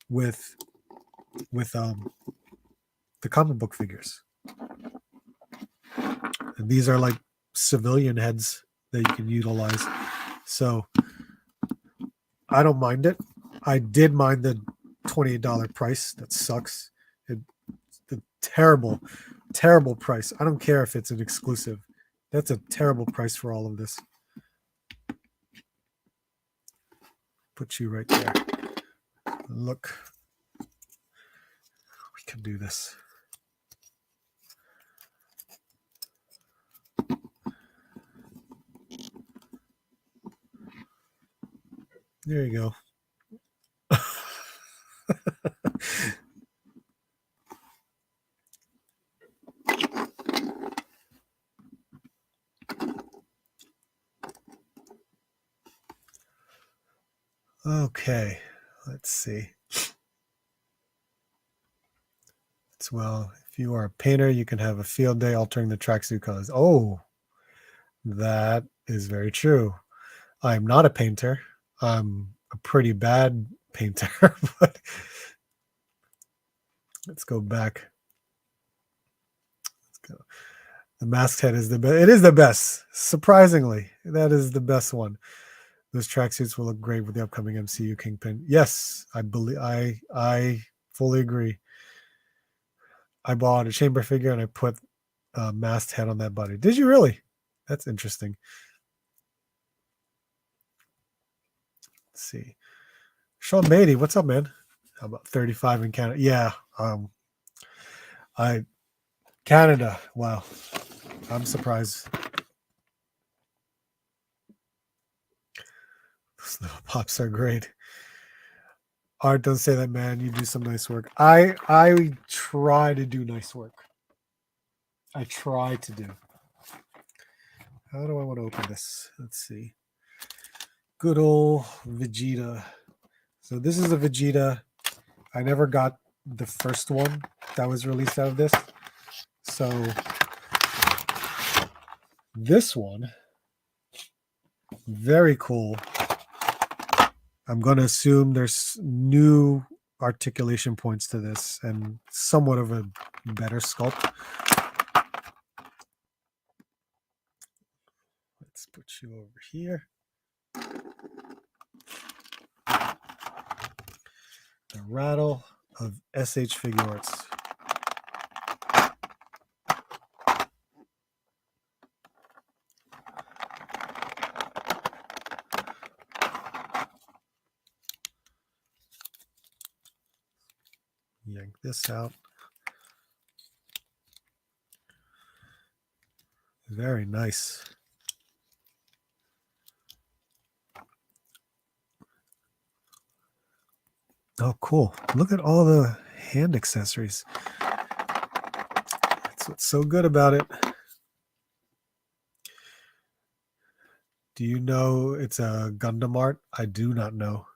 with the comic book figures. And these are like civilian heads that you can utilize. So I don't mind it. I did mind the $28 price. That sucks. The terrible price. I don't care if it's an exclusive. That's a terrible price for all of this. Put you right there. Look. We can do this. There you go. Okay, let's see. Well, if you are a painter, you can have a field day altering the tracksuit colors. Oh, that is very true. I'm not a painter. I'm a pretty bad painter, but let's go back. Let's go. The masked head is the best. It is the best. Surprisingly, that is the best one. Those tracksuits will look great with the upcoming MCU Kingpin. Yes, I believe. I fully agree. I bought a chamber figure and I put a masked head on that body. Did you really? That's interesting. Let's see. Sean Mady, what's up, man? How about 35 in Canada? Yeah. Canada. Wow. I'm surprised. Those little pops are great. Art, don't say that, man. You do some nice work. I try to do nice work. I try to do. How do I want to open this? Let's see. Good old Vegeta. So this is a Vegeta. I never got the first one that was released out of this. So this one, very cool. I'm going to assume there's new articulation points to this and somewhat of a better sculpt. Let's put you over here. The rattle of SH Figure Arts. Yank this out. Very nice. Oh, cool. Look at all the hand accessories. That's what's so good about it. Do you know it's a Gundam art? I do not know.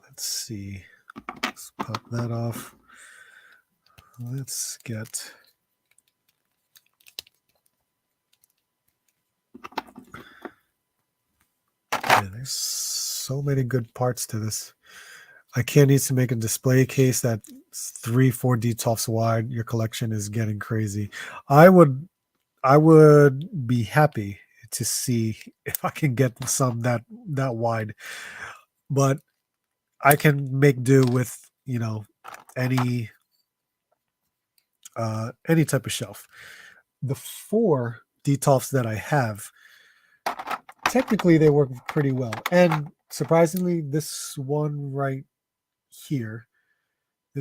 Let's see. Let's pop that off. Let's get... Yeah, there's so many good parts to this. IKEA needs to make a display case that's 3-4 DTOFs wide. Your collection is getting crazy. I would be happy to see if I can get some that wide, but I can make do with, you know, any type of shelf. The 4 DTOFs that I have, technically they work pretty well, and surprisingly, this one right here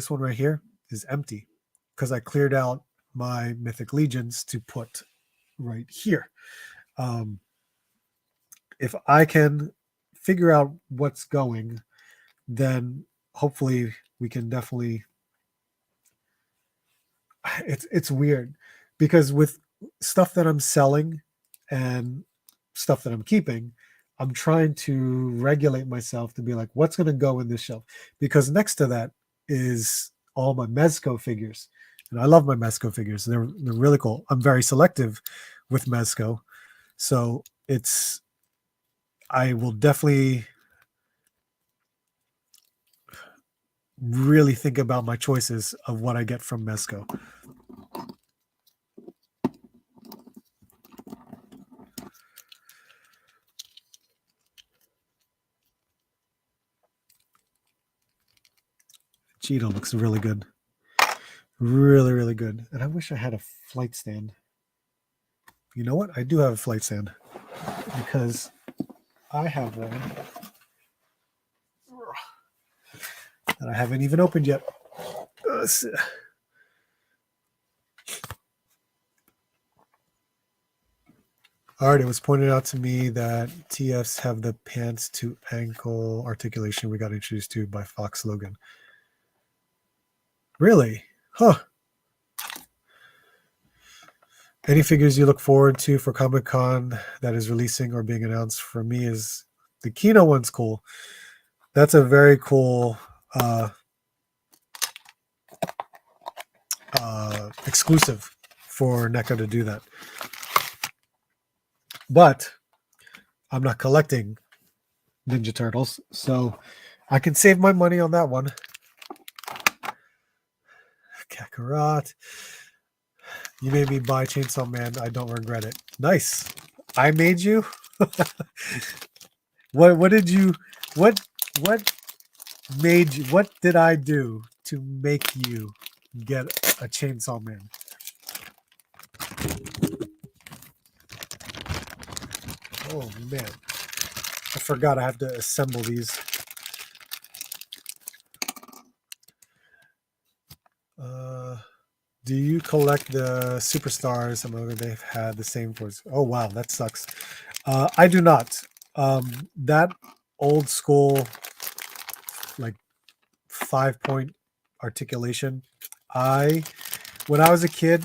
is empty because I cleared out my Mythic Legions to put right here. If I can figure out what's going, then hopefully we can definitely... It's weird because with stuff that I'm selling and stuff that I'm keeping, I'm trying to regulate myself to be like, what's going to go in this shelf? Because next to that is all my Mezco figures. And I love my Mezco figures. They're really cool. I'm very selective with Mezco. So I will definitely really think about my choices of what I get from Mezco. Cheeto looks really good. Really, really good. And I wish I had a flight stand. You know what? I do have a flight stand because I have one that I haven't even opened yet. All right, it was pointed out to me that TFs have the pants to ankle articulation we got introduced to by Fox Logan. Really? Huh. Any figures you look forward to for Comic-Con that is releasing or being announced? For me is the Kino one's cool. That's a very cool exclusive for NECA to do that. But I'm not collecting Ninja Turtles, so I can save my money on that one. Kakarot. You made me buy Chainsaw Man. I don't regret it. Nice. I made you? What did you... What made you... What did I do to make you get a Chainsaw Man? Oh, man. I forgot I have to assemble these. Do you collect the superstars? They've had the same for... Oh, wow, that sucks. I do not. That old school, like 5-point articulation. When I was a kid,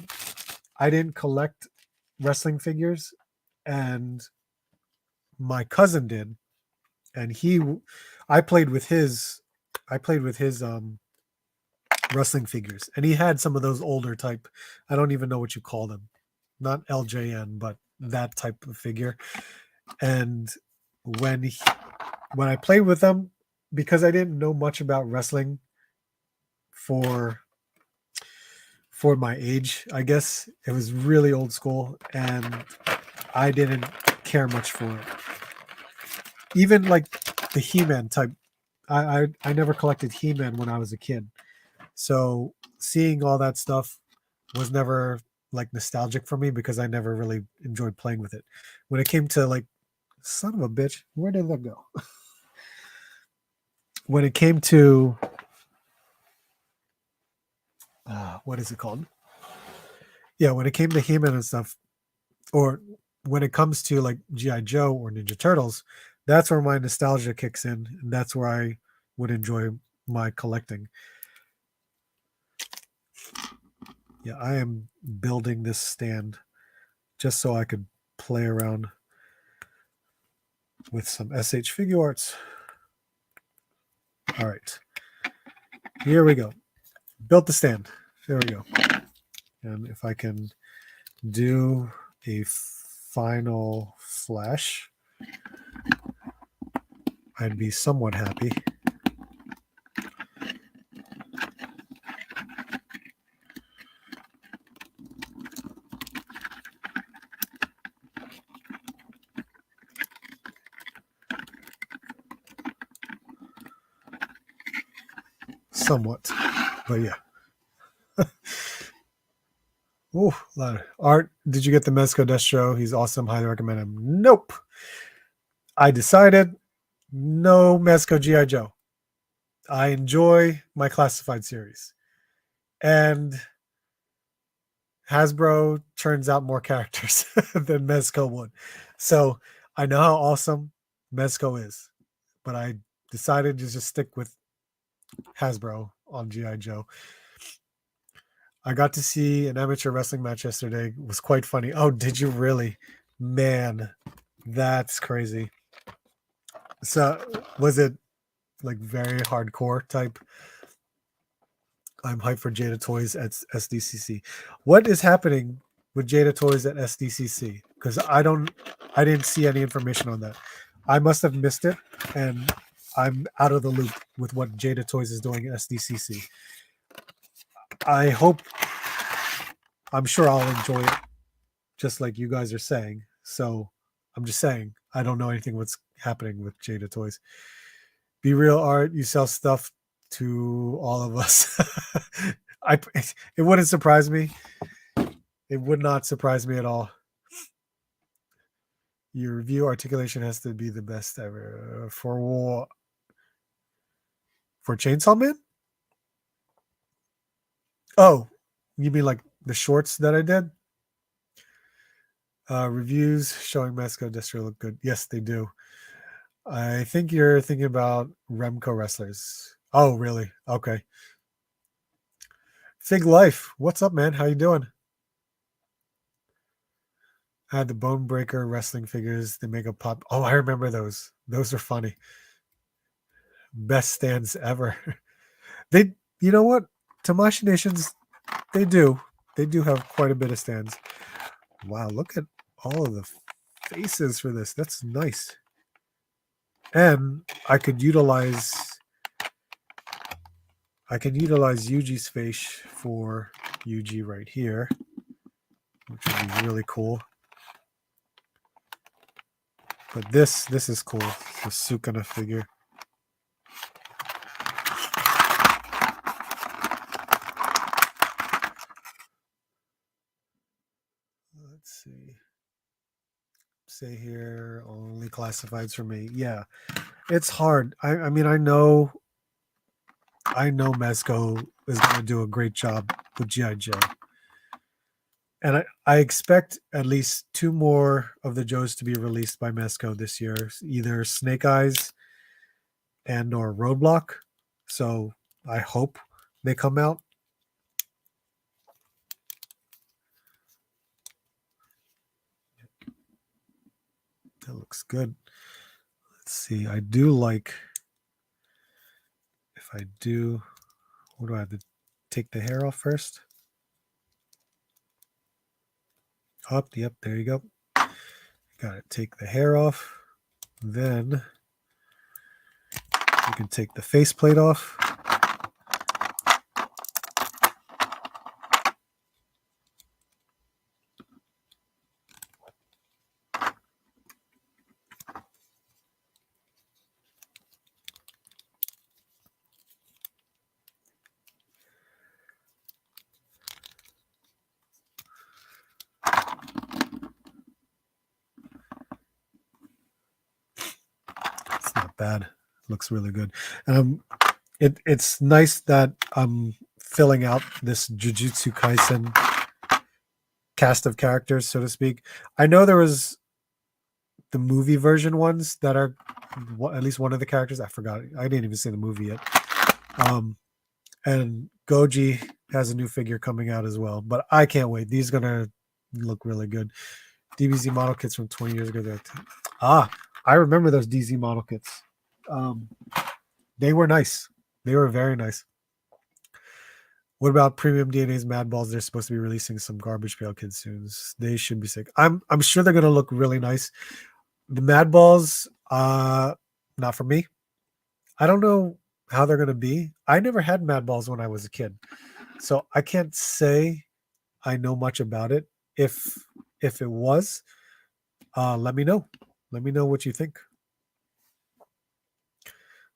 I didn't collect wrestling figures, and my cousin did, and I played with his wrestling figures, and he had some of those older type. I don't even know what you call them, not LJN, but that type of figure. And when I played with them, because I didn't know much about wrestling for my age, I guess it was really old school, and I didn't care much for it. Even like the He-Man type, I never collected He-Man when I was a kid, so seeing all that stuff was never like nostalgic for me because I never really enjoyed playing with it. When it came to like, son of a bitch, where did that go? When it came to what is it called? Yeah, when it came to He-Man and stuff, or when it comes to like G.I. Joe or Ninja Turtles, that's where my nostalgia kicks in, and that's where I would enjoy my collecting. Yeah, I am building this stand just so I could play around with some SH Figure Arts. All right. Here we go. Built the stand. There we go. And if I can do a final flash, I'd be somewhat happy. Somewhat, but yeah. Oh, a lot of art. Did you get the Mezco Destro? He's awesome. Highly recommend him. Nope. I decided no Mezco G.I. Joe. I enjoy my classified series. And Hasbro turns out more characters than Mezco would. So I know how awesome Mezco is, but I decided to just stick with Hasbro on G.I. Joe. I got to see an amateur wrestling match yesterday. It was quite funny. Oh, did you really? Man, that's crazy. So was it like very hardcore type? I'm hyped for Jada Toys at SDCC. What is happening with Jada Toys at SDCC? Because I didn't see any information on that. I must have missed it, and I'm out of the loop with what Jada Toys is doing at SDCC. I'm sure I'll enjoy it, just like you guys are saying. So I'm just saying, I don't know anything what's happening with Jada Toys. Be Real Art, you sell stuff to all of us. It wouldn't surprise me. It would not surprise me at all. Your review articulation has to be the best ever. For Chainsaw Man? Oh, you mean like the shorts that I did? Reviews showing Mezco Destro look good. Yes, they do. I think you're thinking about Remco wrestlers. Oh, really? Okay. Fig Life, what's up, man? How you doing? I had the Bone Breaker wrestling figures. They make a pop. Oh, I remember those. Those are funny. Best stands ever. They, you know what? Tamashii Nations, they do have quite a bit of stands. Wow, look at all of the faces for this. That's nice. And I could utilize Yuji's face for Yuji right here, which would be really cool. But this is cool. The Sukuna figure. Let's see. Say here, only classifieds for me. Yeah, it's hard. I mean, I know Mezco is going to do a great job with G.I. Joe. And I expect at least 2 more of the Joes to be released by Mezco this year, either Snake Eyes and or Roadblock. So I hope they come out. That looks good. Let's see. I do like, if I do, what do I have to take the hair off first? Up, yep, there you go. Got to take the hair off. Then you can take the faceplate off. It's not bad. Looks really good. It's nice that I'm filling out this Jujutsu Kaisen cast of characters, so to speak. I know there was the movie version ones that are at least one of the characters. I forgot. I didn't even see the movie yet. And Goji has a new figure coming out as well, but I can't wait. These are gonna look really good. DBZ model kits from 20 years ago. I remember those DZ model kits. They were nice. They were very nice. What about Premium DNA's Mad Balls? They're supposed to be releasing some Garbage Pail Kids soon. They should be sick. I'm sure they're gonna look really nice. The Mad Balls, not for me. I don't know how they're gonna be. I never had Mad Balls when I was a kid, so I can't say I know much about it. If it was, let me know. Let me know what you think.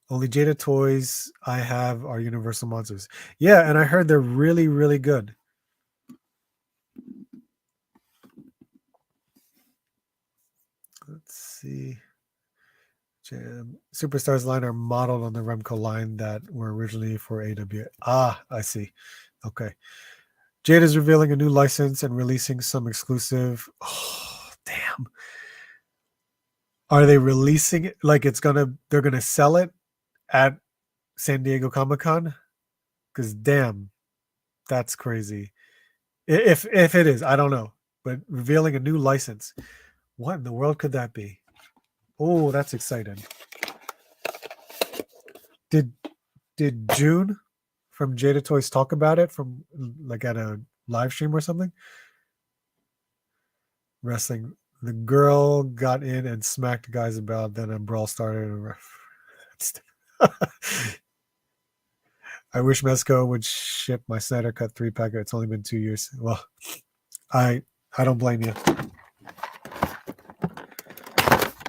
Only Jada toys I have are Universal Monsters. Yeah, and I heard they're really, really good. Let's see. Superstars line are modeled on the Remco line that were originally for AW. I see. Okay. Jade is revealing a new license and releasing some exclusive. Oh, damn. Are they releasing it like they're gonna sell it at San Diego Comic-Con? Because damn, that's crazy. If it is, I don't know. But revealing a new license. What in the world could that be? Oh, that's exciting. Did June from Jada Toys talk about it from like at a live stream or something? Wrestling. The girl got in and smacked the guys about, then a brawl started. I wish Mezco would ship my Snyder Cut 3-packer. It's only been 2 years. Well, I don't blame you.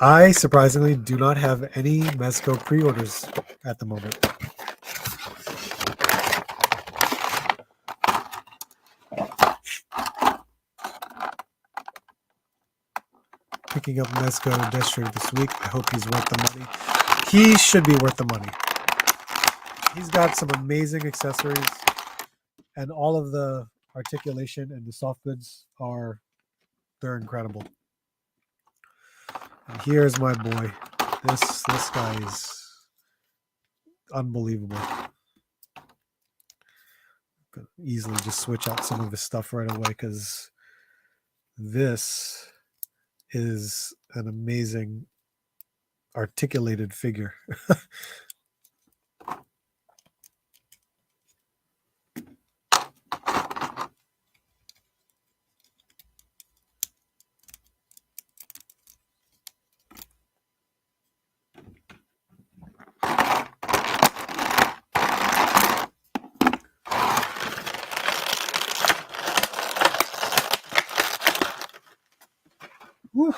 I surprisingly do not have any Mezco pre-orders at the moment. Picking up Mezco Destro this week. I hope he's worth the money. He should be worth the money. He's got some amazing accessories, and all of the articulation and the soft goods they're incredible. And here's my boy. This guy is unbelievable. Could easily just switch out some of his stuff right away because this is an amazing articulated figure. Woo.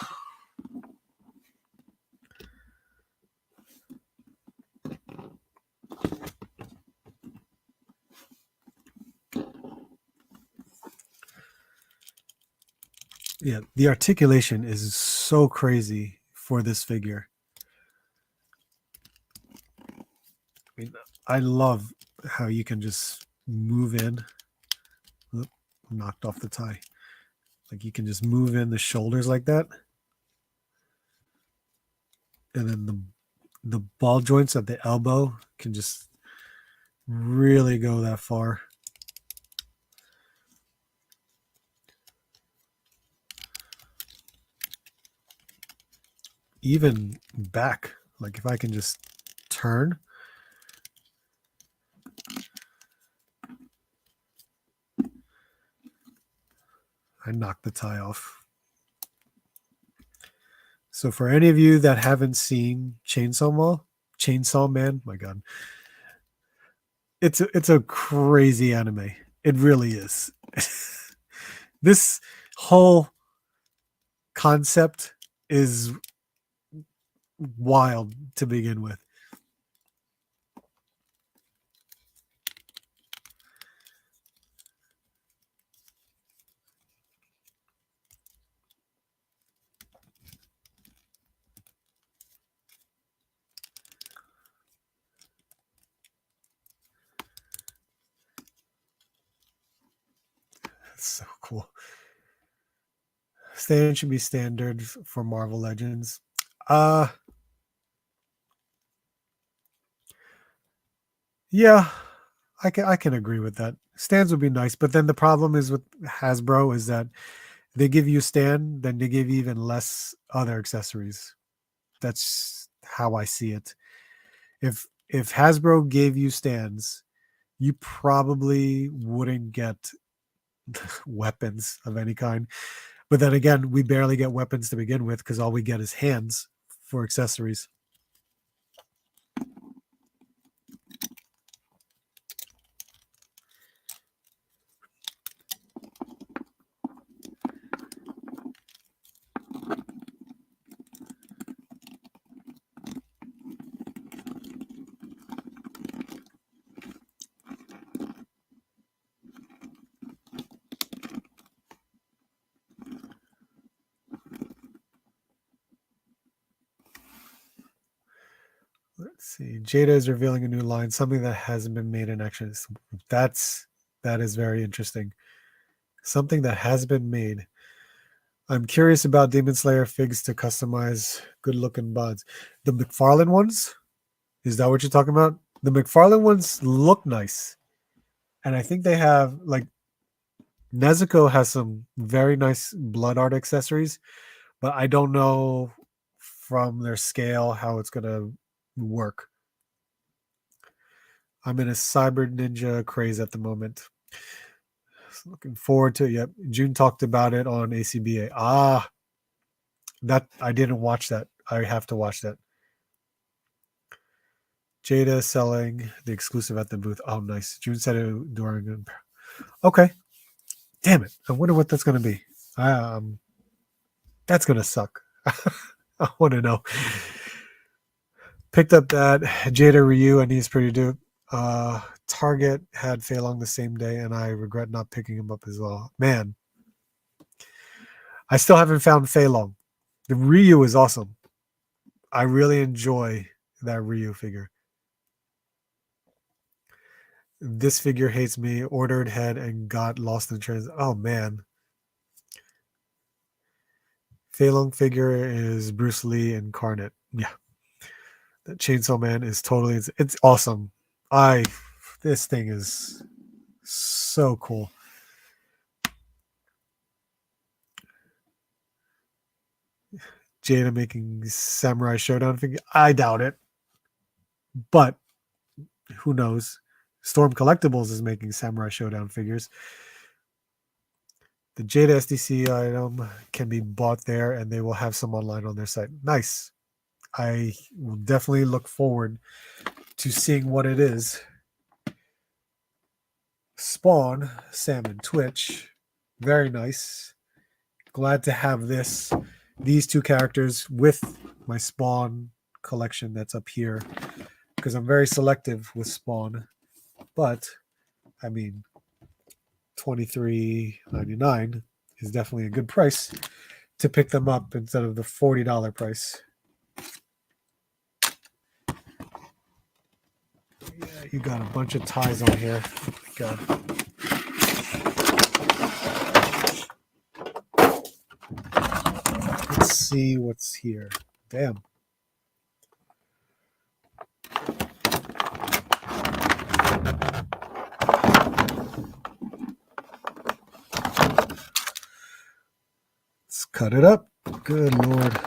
Yeah, the articulation is so crazy for this figure. I mean, I love how you can just move in. Oop, knocked off the tie. Like you can just move in the shoulders like that. And then the ball joints at the elbow can just really go that far. Even back, like if I can just turn. I knocked the tie off. So for any of you that haven't seen Chainsaw Man, my God, it's a crazy anime. It really is. This whole concept is wild to begin with. That's so cool. Stand should be standard for Marvel Legends. Yeah, I can agree with that. Stands would be nice, but then the problem is with Hasbro is that they give you stand, then they give you even less other accessories. That's how I see it. If Hasbro gave you stands, you probably wouldn't get weapons of any kind. But then again, we barely get weapons to begin with because all we get is hands for accessories. Let's see. Jada is revealing a new line, something that hasn't been made in action. That is very interesting. Something that has been made. I'm curious about Demon Slayer figs to customize good looking buds. The McFarlane ones? Is that what you're talking about? The McFarlane ones look nice. And I think they have like Nezuko has some very nice blood art accessories, but I don't know from their scale how it's gonna work. I'm in a cyber ninja craze at the moment. Looking forward to it. Yep. June talked about it on ACBA. That I didn't watch that. I have to watch that. Jada selling the exclusive at the booth. Oh, nice. June said it during. Okay. Damn it. I wonder what that's going to be. That's going to suck. I want to know. Picked up that Jada Ryu and he's pretty dope. Target had Fei Long the same day, and I regret not picking him up as well. Man, I still haven't found Fei Long. The Ryu is awesome. I really enjoy that Ryu figure. This figure hates me. Ordered head and got lost in transit. Oh man. Fei Long figure is Bruce Lee incarnate. Yeah. The Chainsaw Man is totally it's awesome. This thing is so cool. Jada making Samurai Showdown figure. I doubt it. But who knows? Storm Collectibles is making Samurai Showdown figures. The Jada SDC item can be bought there, and they will have some online on their site. Nice. I will definitely look forward to seeing what it is. Spawn, Salmon, Twitch. Very nice. Glad to have these two characters with my Spawn collection that's up here because I'm very selective with Spawn. But, I mean, $23.99 is definitely a good price to pick them up instead of the $40 price. Yeah, you got a bunch of ties on here. Oh my God. Let's see what's here. Damn. Let's cut it up. Good Lord.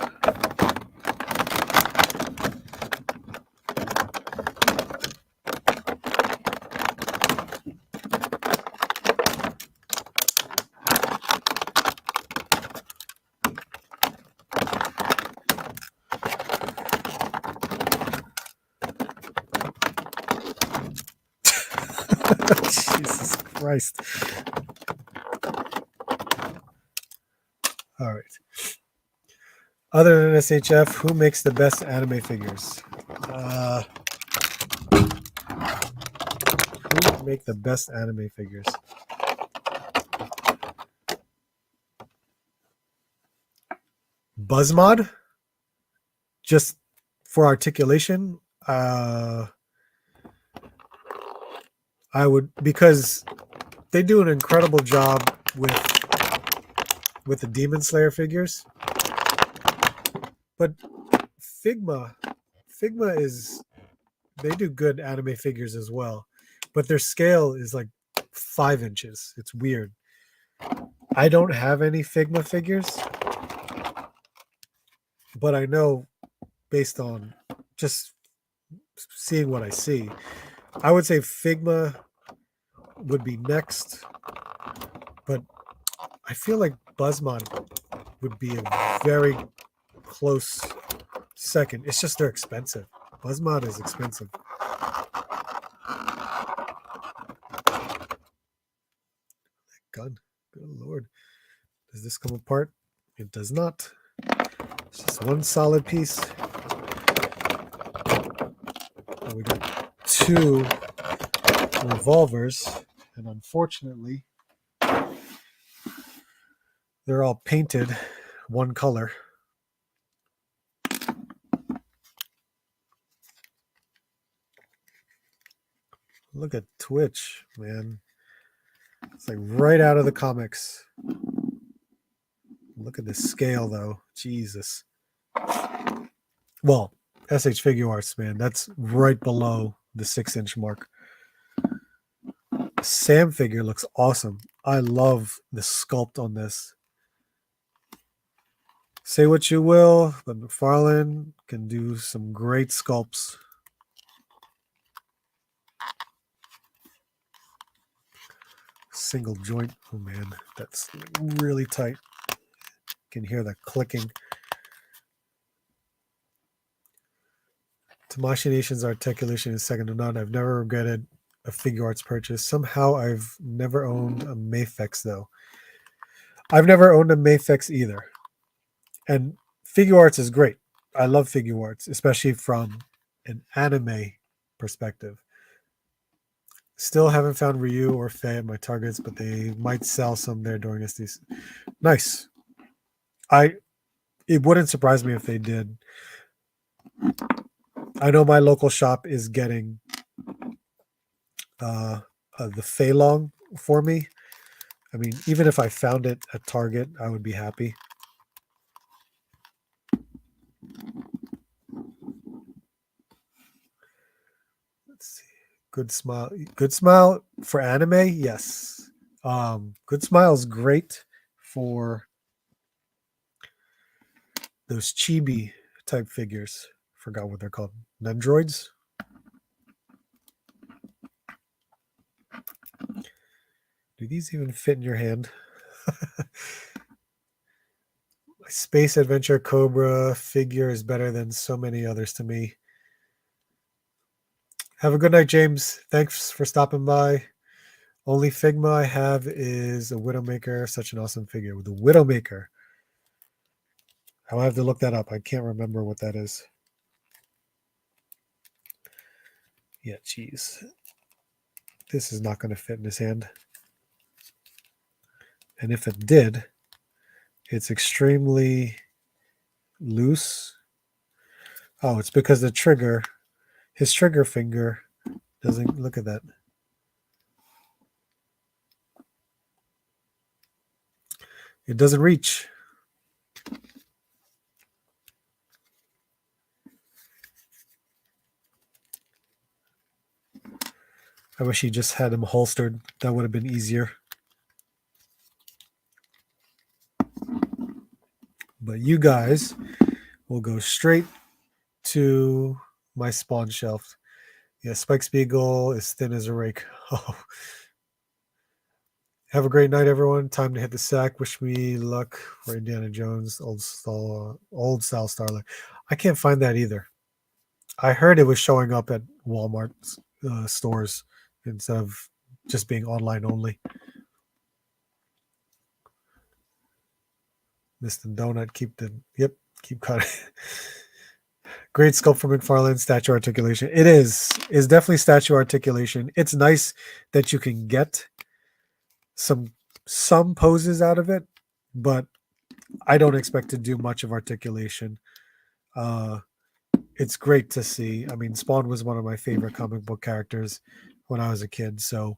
Jesus Christ. All right. Other than SHF, who makes the best anime figures? Who make the best anime figures? Buzzmod? Just for articulation? I would, because they do an incredible job with the Demon Slayer figures. But Figma is, they do good anime figures as well, but their scale is like 5 inches. It's weird. I don't have any Figma figures, but I know based on just seeing what I see, I would say Figma would be next, but I feel like Buzzmod would be a very close second. It's just they're expensive. Buzzmod is expensive. Gun. Good Lord. Does this come apart? It does not. It's just one solid piece. And we got 2 revolvers, and unfortunately, they're all painted one color. Look at Twitch, man. It's like right out of the comics. Look at the scale, though. Jesus. Well, SH Figure Arts, man, that's right below the 6-inch mark. Sam figure looks awesome. I love the sculpt on this. Say what you will, but McFarlane can do some great sculpts. Single joint. Oh, man, that's really tight. You can hear the clicking. Tamashii Nation's articulation is second to none. I've never regretted a Figure Arts purchase. Somehow I've never owned a Mafex, though. I've never owned a Mafex either. And Figure Arts is great. I love Figure Arts, especially from an anime perspective. Still haven't found Ryu or Faye at my targets, but they might sell some there during SDs. Nice. It wouldn't surprise me if they did. I know my local shop is getting the Fei Long for me. I mean, even if I found it at Target, I would be happy. Let's see. Good Smile. Good Smile for anime? Yes. Good Smile is great for those chibi type figures. Forgot what they're called. Nendroids? Do these even fit in your hand? My Space Adventure Cobra figure is better than so many others to me. Have a good night, James. Thanks for stopping by. Only Figma I have is a Widowmaker. Such an awesome figure. The Widowmaker. I'll have to look that up. I can't remember what that is. Yeah, geez. This is not going to fit in his hand. And if it did, it's extremely loose. Oh, it's because the trigger, his trigger finger doesn't, look at that. It doesn't reach. I wish he just had him holstered. That would have been easier. But you guys will go straight to my spawn shelf. Yeah, Spike Spiegel is thin as a rake. Oh. Have a great night, everyone. Time to hit the sack. Wish me luck for Indiana Jones, old style Starlight. I can't find that either. I heard it was showing up at Walmart stores instead of just being online only. Mr. Donut, keep cutting. Great sculpt from McFarlane, statue articulation. It is. It's definitely statue articulation. It's nice that you can get some poses out of it, but I don't expect to do much of articulation. It's great to see. I mean, Spawn was one of my favorite comic book characters when I was a kid, so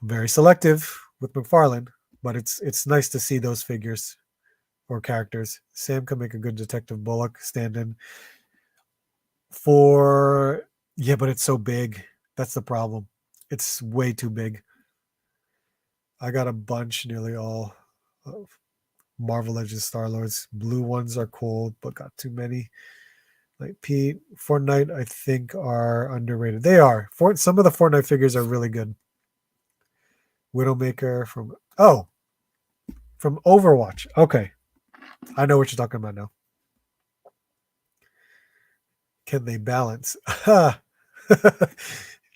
I'm very selective with McFarlane, but it's nice to see those figures or characters. Sam can make a good Detective Bullock stand-in for, yeah, but it's so big. That's the problem. It's way too big. I got a bunch, nearly all of Marvel Legends Star-Lords. Blue ones are cool, but got too many. Like Pete, Fortnite, I think are underrated. They are. Some of the Fortnite figures are really good. Widowmaker from Overwatch. Okay, I know what you're talking about now. Can they balance?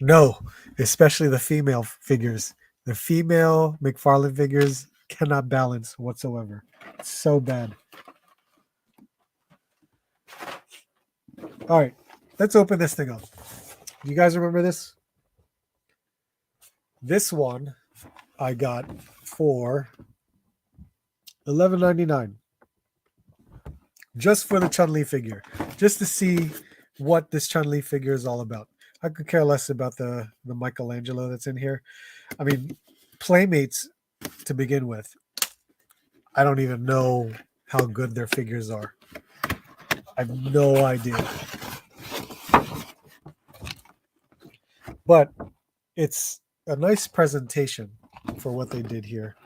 No, especially the female figures. The female McFarlane figures cannot balance whatsoever. It's so bad. All right, let's open this thing up. You guys remember this? This one I got for $11.99, just for the Chun-Li figure, just to see what this Chun-Li figure is all about. I could care less about the Michelangelo that's in here. I mean, Playmates to begin with, I don't even know how good their figures are. I have no idea. But it's a nice presentation for what they did here.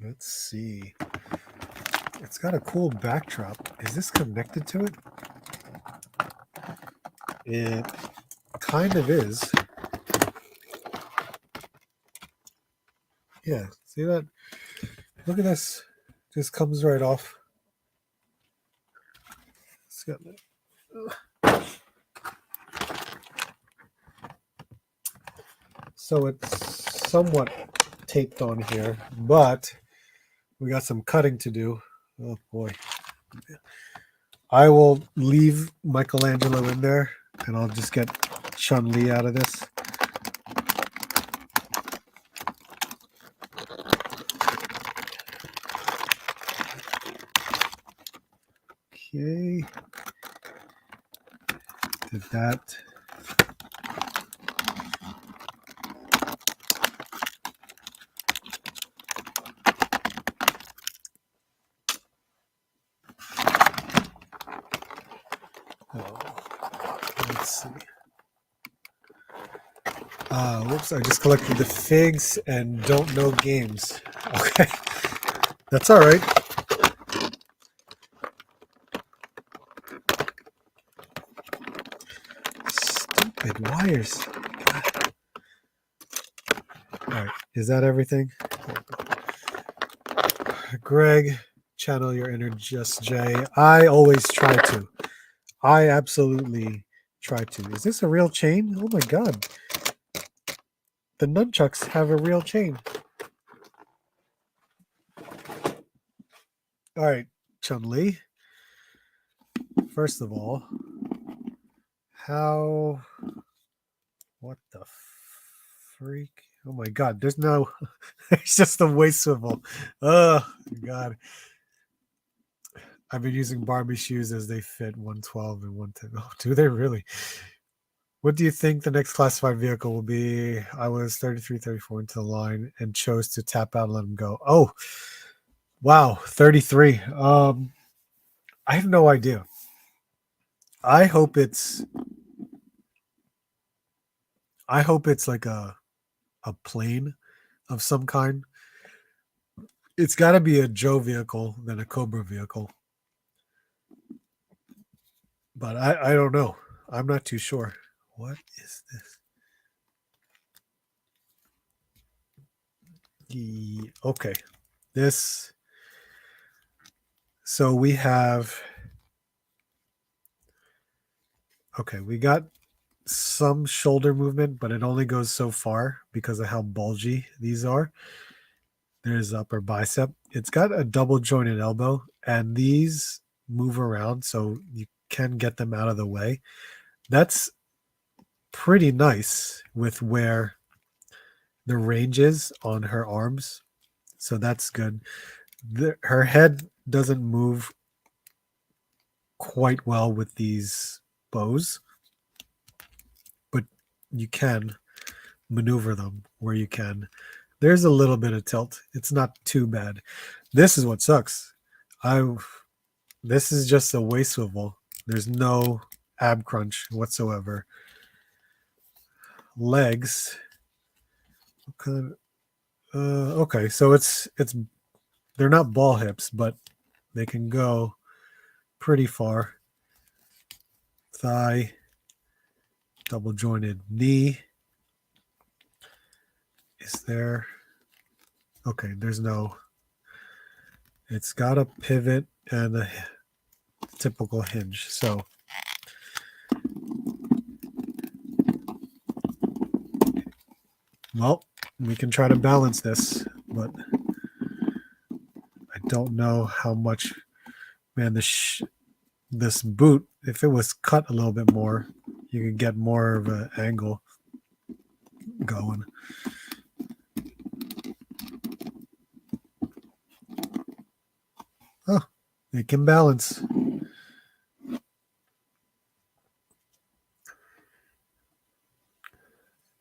Let's see. It's got a cool backdrop. Is this connected to it? It kind of is. Yeah, see that? Look at this. Just comes right off. It's got so it's somewhat taped on here, but we got some cutting to do. Oh boy. I will leave Michelangelo in there and I'll just get Chun-Li out of this. Okay. Did that. Let's see. Whoops, I just collected the figs and don't know games. Okay. That's all right. Stupid wires. God. All right. Is that everything? Greg, channel your inner Just Jay. I always try to. I absolutely try to. Is this a real chain? Oh my god. The nunchucks have a real chain. All right, Chun-Li. First of all, what the freak? Oh my god, there's no, it's just a waist swivel. Oh god. I've been using Barbie shoes as they fit 112 and 110. Oh, do they really? What do you think the next classified vehicle will be? I was 33, 34 into the line and chose to tap out and let him go. Oh, wow, 33. I have no idea. I hope it's like a plane of some kind. It's got to be a Joe vehicle than a Cobra vehicle. But I don't know. I'm not too sure. What is this? Okay. This. So we have. Okay, we got some shoulder movement, but it only goes so far because of how bulgy these are. There's upper bicep. It's got a double jointed elbow, and these move around, so you can get them out of the way. That's pretty nice with where the range is on her arms. So that's good. Her head doesn't move quite well with these bows, but you can maneuver them where you can. There's a little bit of tilt. It's not too bad. This is what sucks. This is just a waist swivel. There's no ab crunch whatsoever. Legs. Okay, so it's they're not ball hips, but they can go pretty far. Thigh, double jointed knee. Is there? Okay, there's no. It's got a pivot and a typical hinge. So well, we can try to balance this, but I don't know how much. Man, this boot, if it was cut a little bit more, you could get more of an angle going. Oh, it can balance.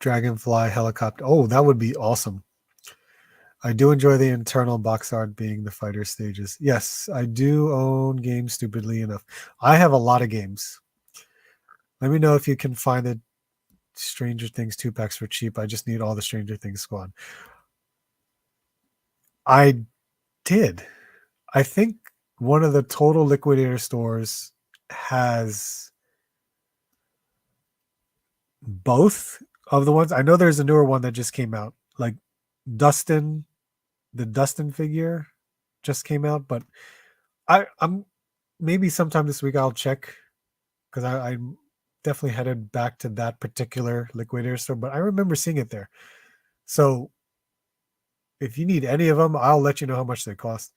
Dragonfly helicopter. Oh, that would be awesome. I do enjoy the internal box art being the fighter stages. Yes, I do own games, stupidly enough. I have a lot of games. Let me know if you can find the Stranger Things 2-packs for cheap. I just need all the Stranger Things squad. I did. I think one of the Total Liquidator stores has both of the ones. I know there's a newer one that just came out. Like Dustin, the Dustin figure just came out, but I'm maybe sometime this week I'll check because I'm definitely headed back to that particular liquidator store, but I remember seeing it there. So if you need any of them, I'll let you know how much they cost.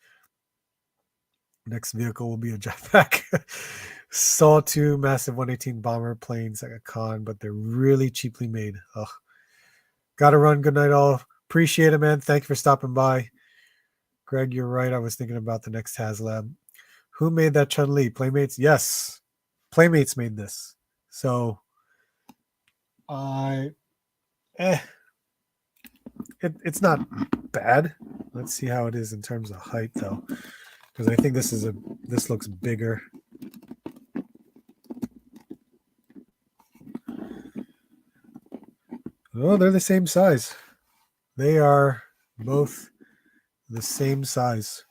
Next vehicle will be a jetpack. Saw 2 massive 118 bomber planes like a con, but they're really cheaply made. Ugh. Gotta run. Good night, all. Appreciate it, man. Thank you for stopping by. Greg, you're right. I was thinking about the next HasLab. Who made that Chun-Li? Playmates? Yes. Playmates made this. So it's not bad. Let's see how it is in terms of height though. Because I think this looks bigger. Oh, they're the same size. They are both the same size.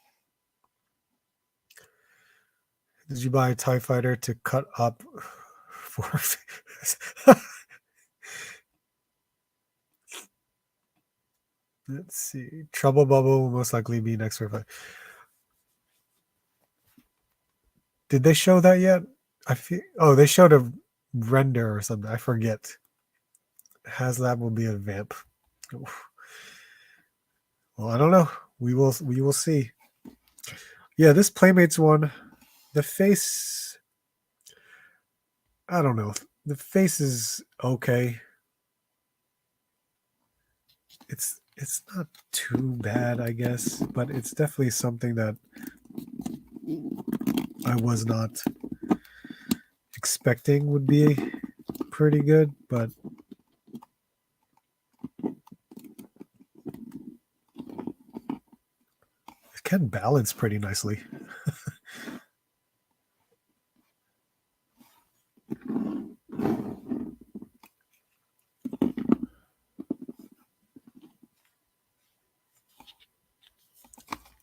Did you buy a TIE fighter to cut up for? Let's see. Trouble Bubble will most likely be next for 5. Did they show that yet? They showed a render or something. I forget. HasLab will be a vamp. Oof. Well, I don't know. We will see. Yeah, this Playmates one, the face. I don't know. The face is okay. It's not too bad, I guess, but it's definitely something that I was not expecting would be pretty good, but it can balance pretty nicely.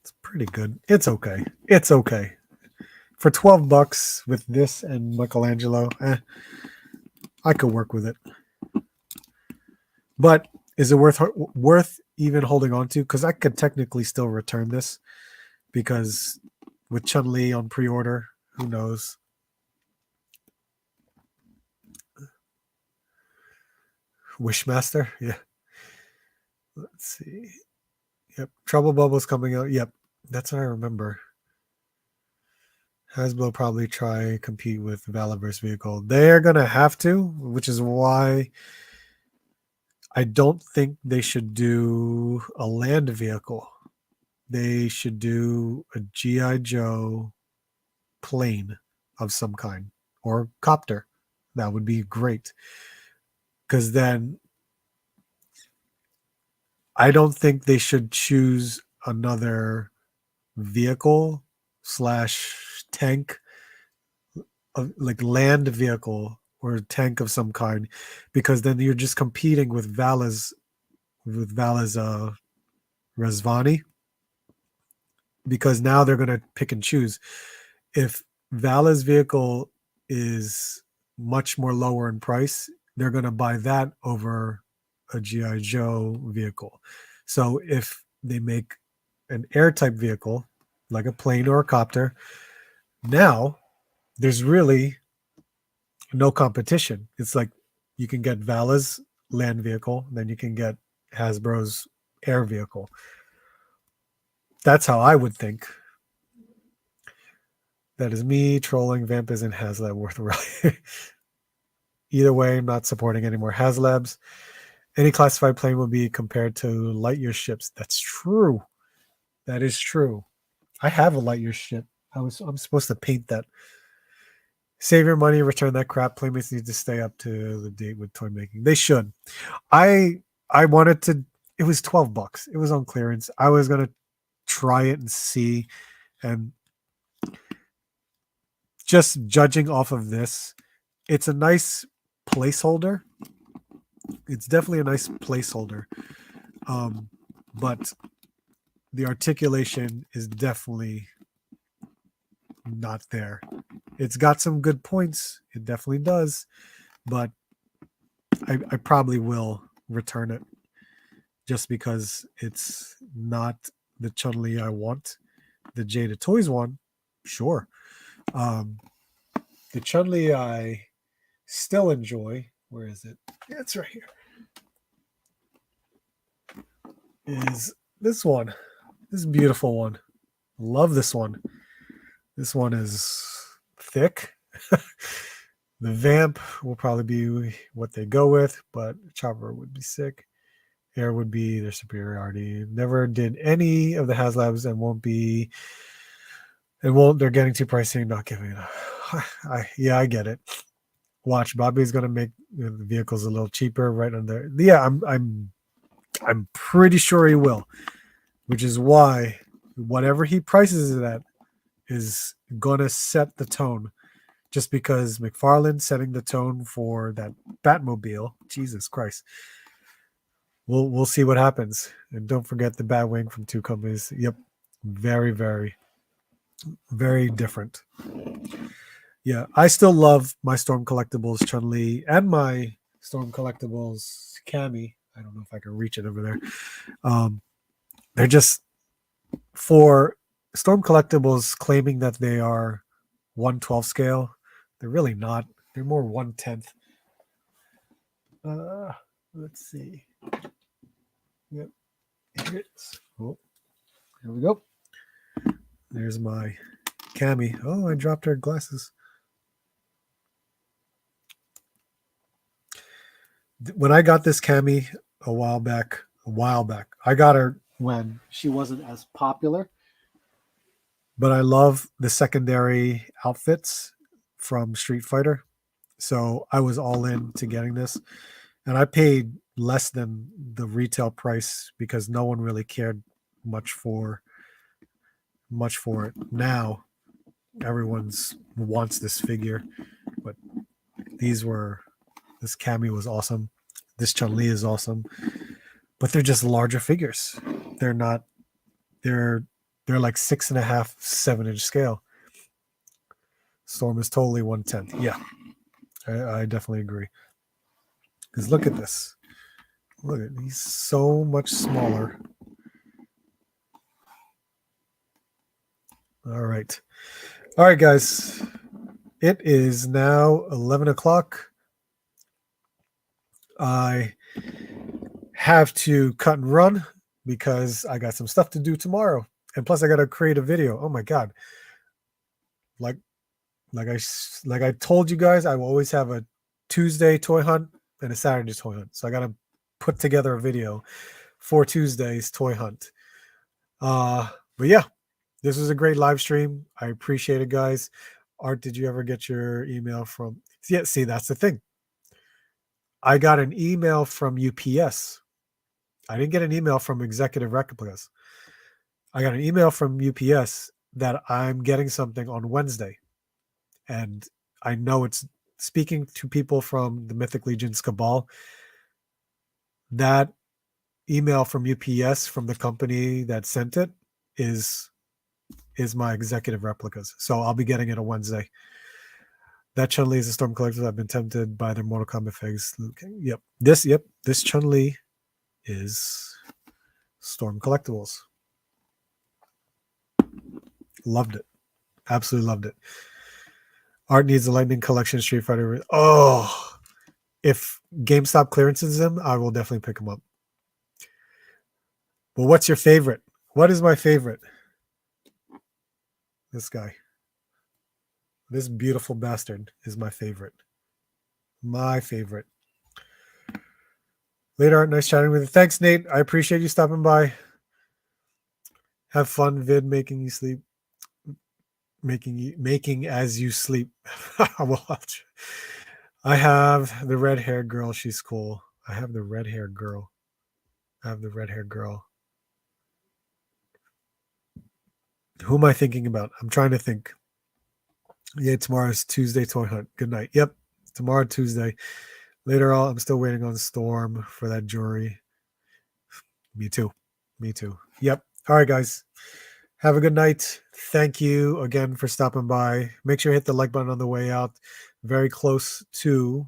It's pretty good. It's okay. It's okay. For $12 with this and Michelangelo, I could work with it. But is it worth even holding on to? Because I could technically still return this, because with Chun-Li on pre-order, who knows? Wishmaster, yeah. Let's see. Yep, Trouble Bubble's coming out. Yep, that's what I remember. Hasbro probably try compete with Valiverse vehicle. They're gonna have to, which is why I don't think they should do a land vehicle. They should do a G.I. Joe plane of some kind, or copter. That would be great. Because then I don't think they should choose another vehicle / tank, like land vehicle or tank of some kind, because then you're just competing with Vala's Razvani, because now they're going to pick and choose. If Vala's vehicle is much more lower in price, they're going to buy that over a G.I. Joe vehicle. So if they make an air type vehicle, like a plane or a copter, now there's really no competition. It's like you can get Vala's land vehicle, then you can get Hasbro's air vehicle. That's how I would think. That is me trolling. Vamp isn't HasLab worth a rally. Either way, I'm not supporting any more HasLabs. Any classified plane will be compared to Lightyear ships. That's true. That is true. I have a Lightyear ship. I'm supposed to paint that. Save your money, return that crap. Playmates need to stay up to the date with toy making. They should. I wanted to. It was $12. It was on clearance. I was gonna try it and see, and just judging off of this, it's a nice placeholder. It's definitely a nice placeholder, but the articulation is definitely not there. It's got some good points. It definitely does, but I probably will return it just because it's not the Chun-Li I want. The Jada Toys one, sure. The Chun-Li I still enjoy. Where is it? Yeah, it's right here. Is this one. This beautiful one. Love this one. This one is thick. The Vamp will probably be what they go with, but Chopper would be sick. Air would be their superiority. Never did any of the HasLabs and won't be. And won't. They're getting too pricey. Not giving it. Yeah, I get it. Watch, Bobby's gonna make the vehicles a little cheaper right under. Yeah, I'm pretty sure he will, which is why whatever he prices it at is gonna set the tone. Just because McFarlane's setting the tone for that Batmobile, Jesus Christ. We'll see what happens. And don't forget the Batwing from two companies. Yep, very, very, very different. Yeah, I still love my Storm Collectibles Chun-Li and my Storm Collectibles Cammy. I don't know if I can reach it over there. They're just, for Storm Collectibles claiming that they are 1/12 scale, they're really not. They're more 1/10. Let's see. Yep, here it is. Oh, here we go. There's my Cammy. Oh, I dropped her glasses. When I got this Cammy a while back, I got her when she wasn't as popular. But I love the secondary outfits from Street Fighter. So I was all in to getting this, and I paid less than the retail price because no one really cared much for it. Now everyone's wants this figure, but this Cammy was awesome. This Chun-Li is awesome, but they're just larger figures. They're not. They're like 6.5, 7-inch scale. Storm is totally 1/10. Yeah, I definitely agree. Because look at this. Look at he's so much smaller. All right, guys. It is now 11 o'clock. I have to cut and run because I got some stuff to do tomorrow, and plus I got to create a video. Oh my god! Like I told you guys, I will always have a Tuesday toy hunt and a Saturday toy hunt. So I got to put together a video for Tuesday's toy hunt. But yeah, this was a great live stream. I appreciate it, guys. Art, did you ever get your email from? Yeah, see, that's the thing. I got an email from UPS. I didn't get an email from Executive Replicas. I got an email from UPS that I'm getting something on Wednesday. And I know it's speaking to people from the Mythic Legion's Cabal. That email from UPS from the company that sent it is my Executive Replicas. So I'll be getting it on Wednesday. That Chun-Li is a Storm Collector. I've been tempted by their Mortal Kombat figs. Okay. Yep. This Chun-Li is Storm Collectibles. Loved it. Absolutely loved it. Art needs a Lightning Collection Street Fighter. Oh, if GameStop clearances them, I will definitely pick them up. Well, what's your favorite? What is my favorite? This guy. This beautiful bastard is my favorite. My favorite. Later, Art, nice chatting with you. Thanks, Nate. I appreciate you stopping by. Have fun vid making you sleep. Making as you sleep. I have the red haired girl. She's cool. I have the red haired girl. Who am I thinking about? I'm trying to think. Yeah, tomorrow's Tuesday toy hunt. Good night. Yep, tomorrow Tuesday. Later on, I'm still waiting on Storm for that jury. Me too. Yep. All right, guys. Have a good night. Thank you again for stopping by. Make sure you hit the like button on the way out. Very close to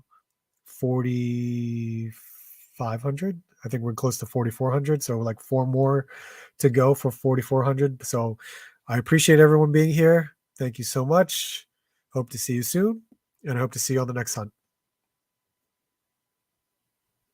4,500. I think we're close to 4,400. So like 4 more to go for 4,400. So I appreciate everyone being here. Thank you so much. Hope to see you soon. And I hope to see you on the next hunt.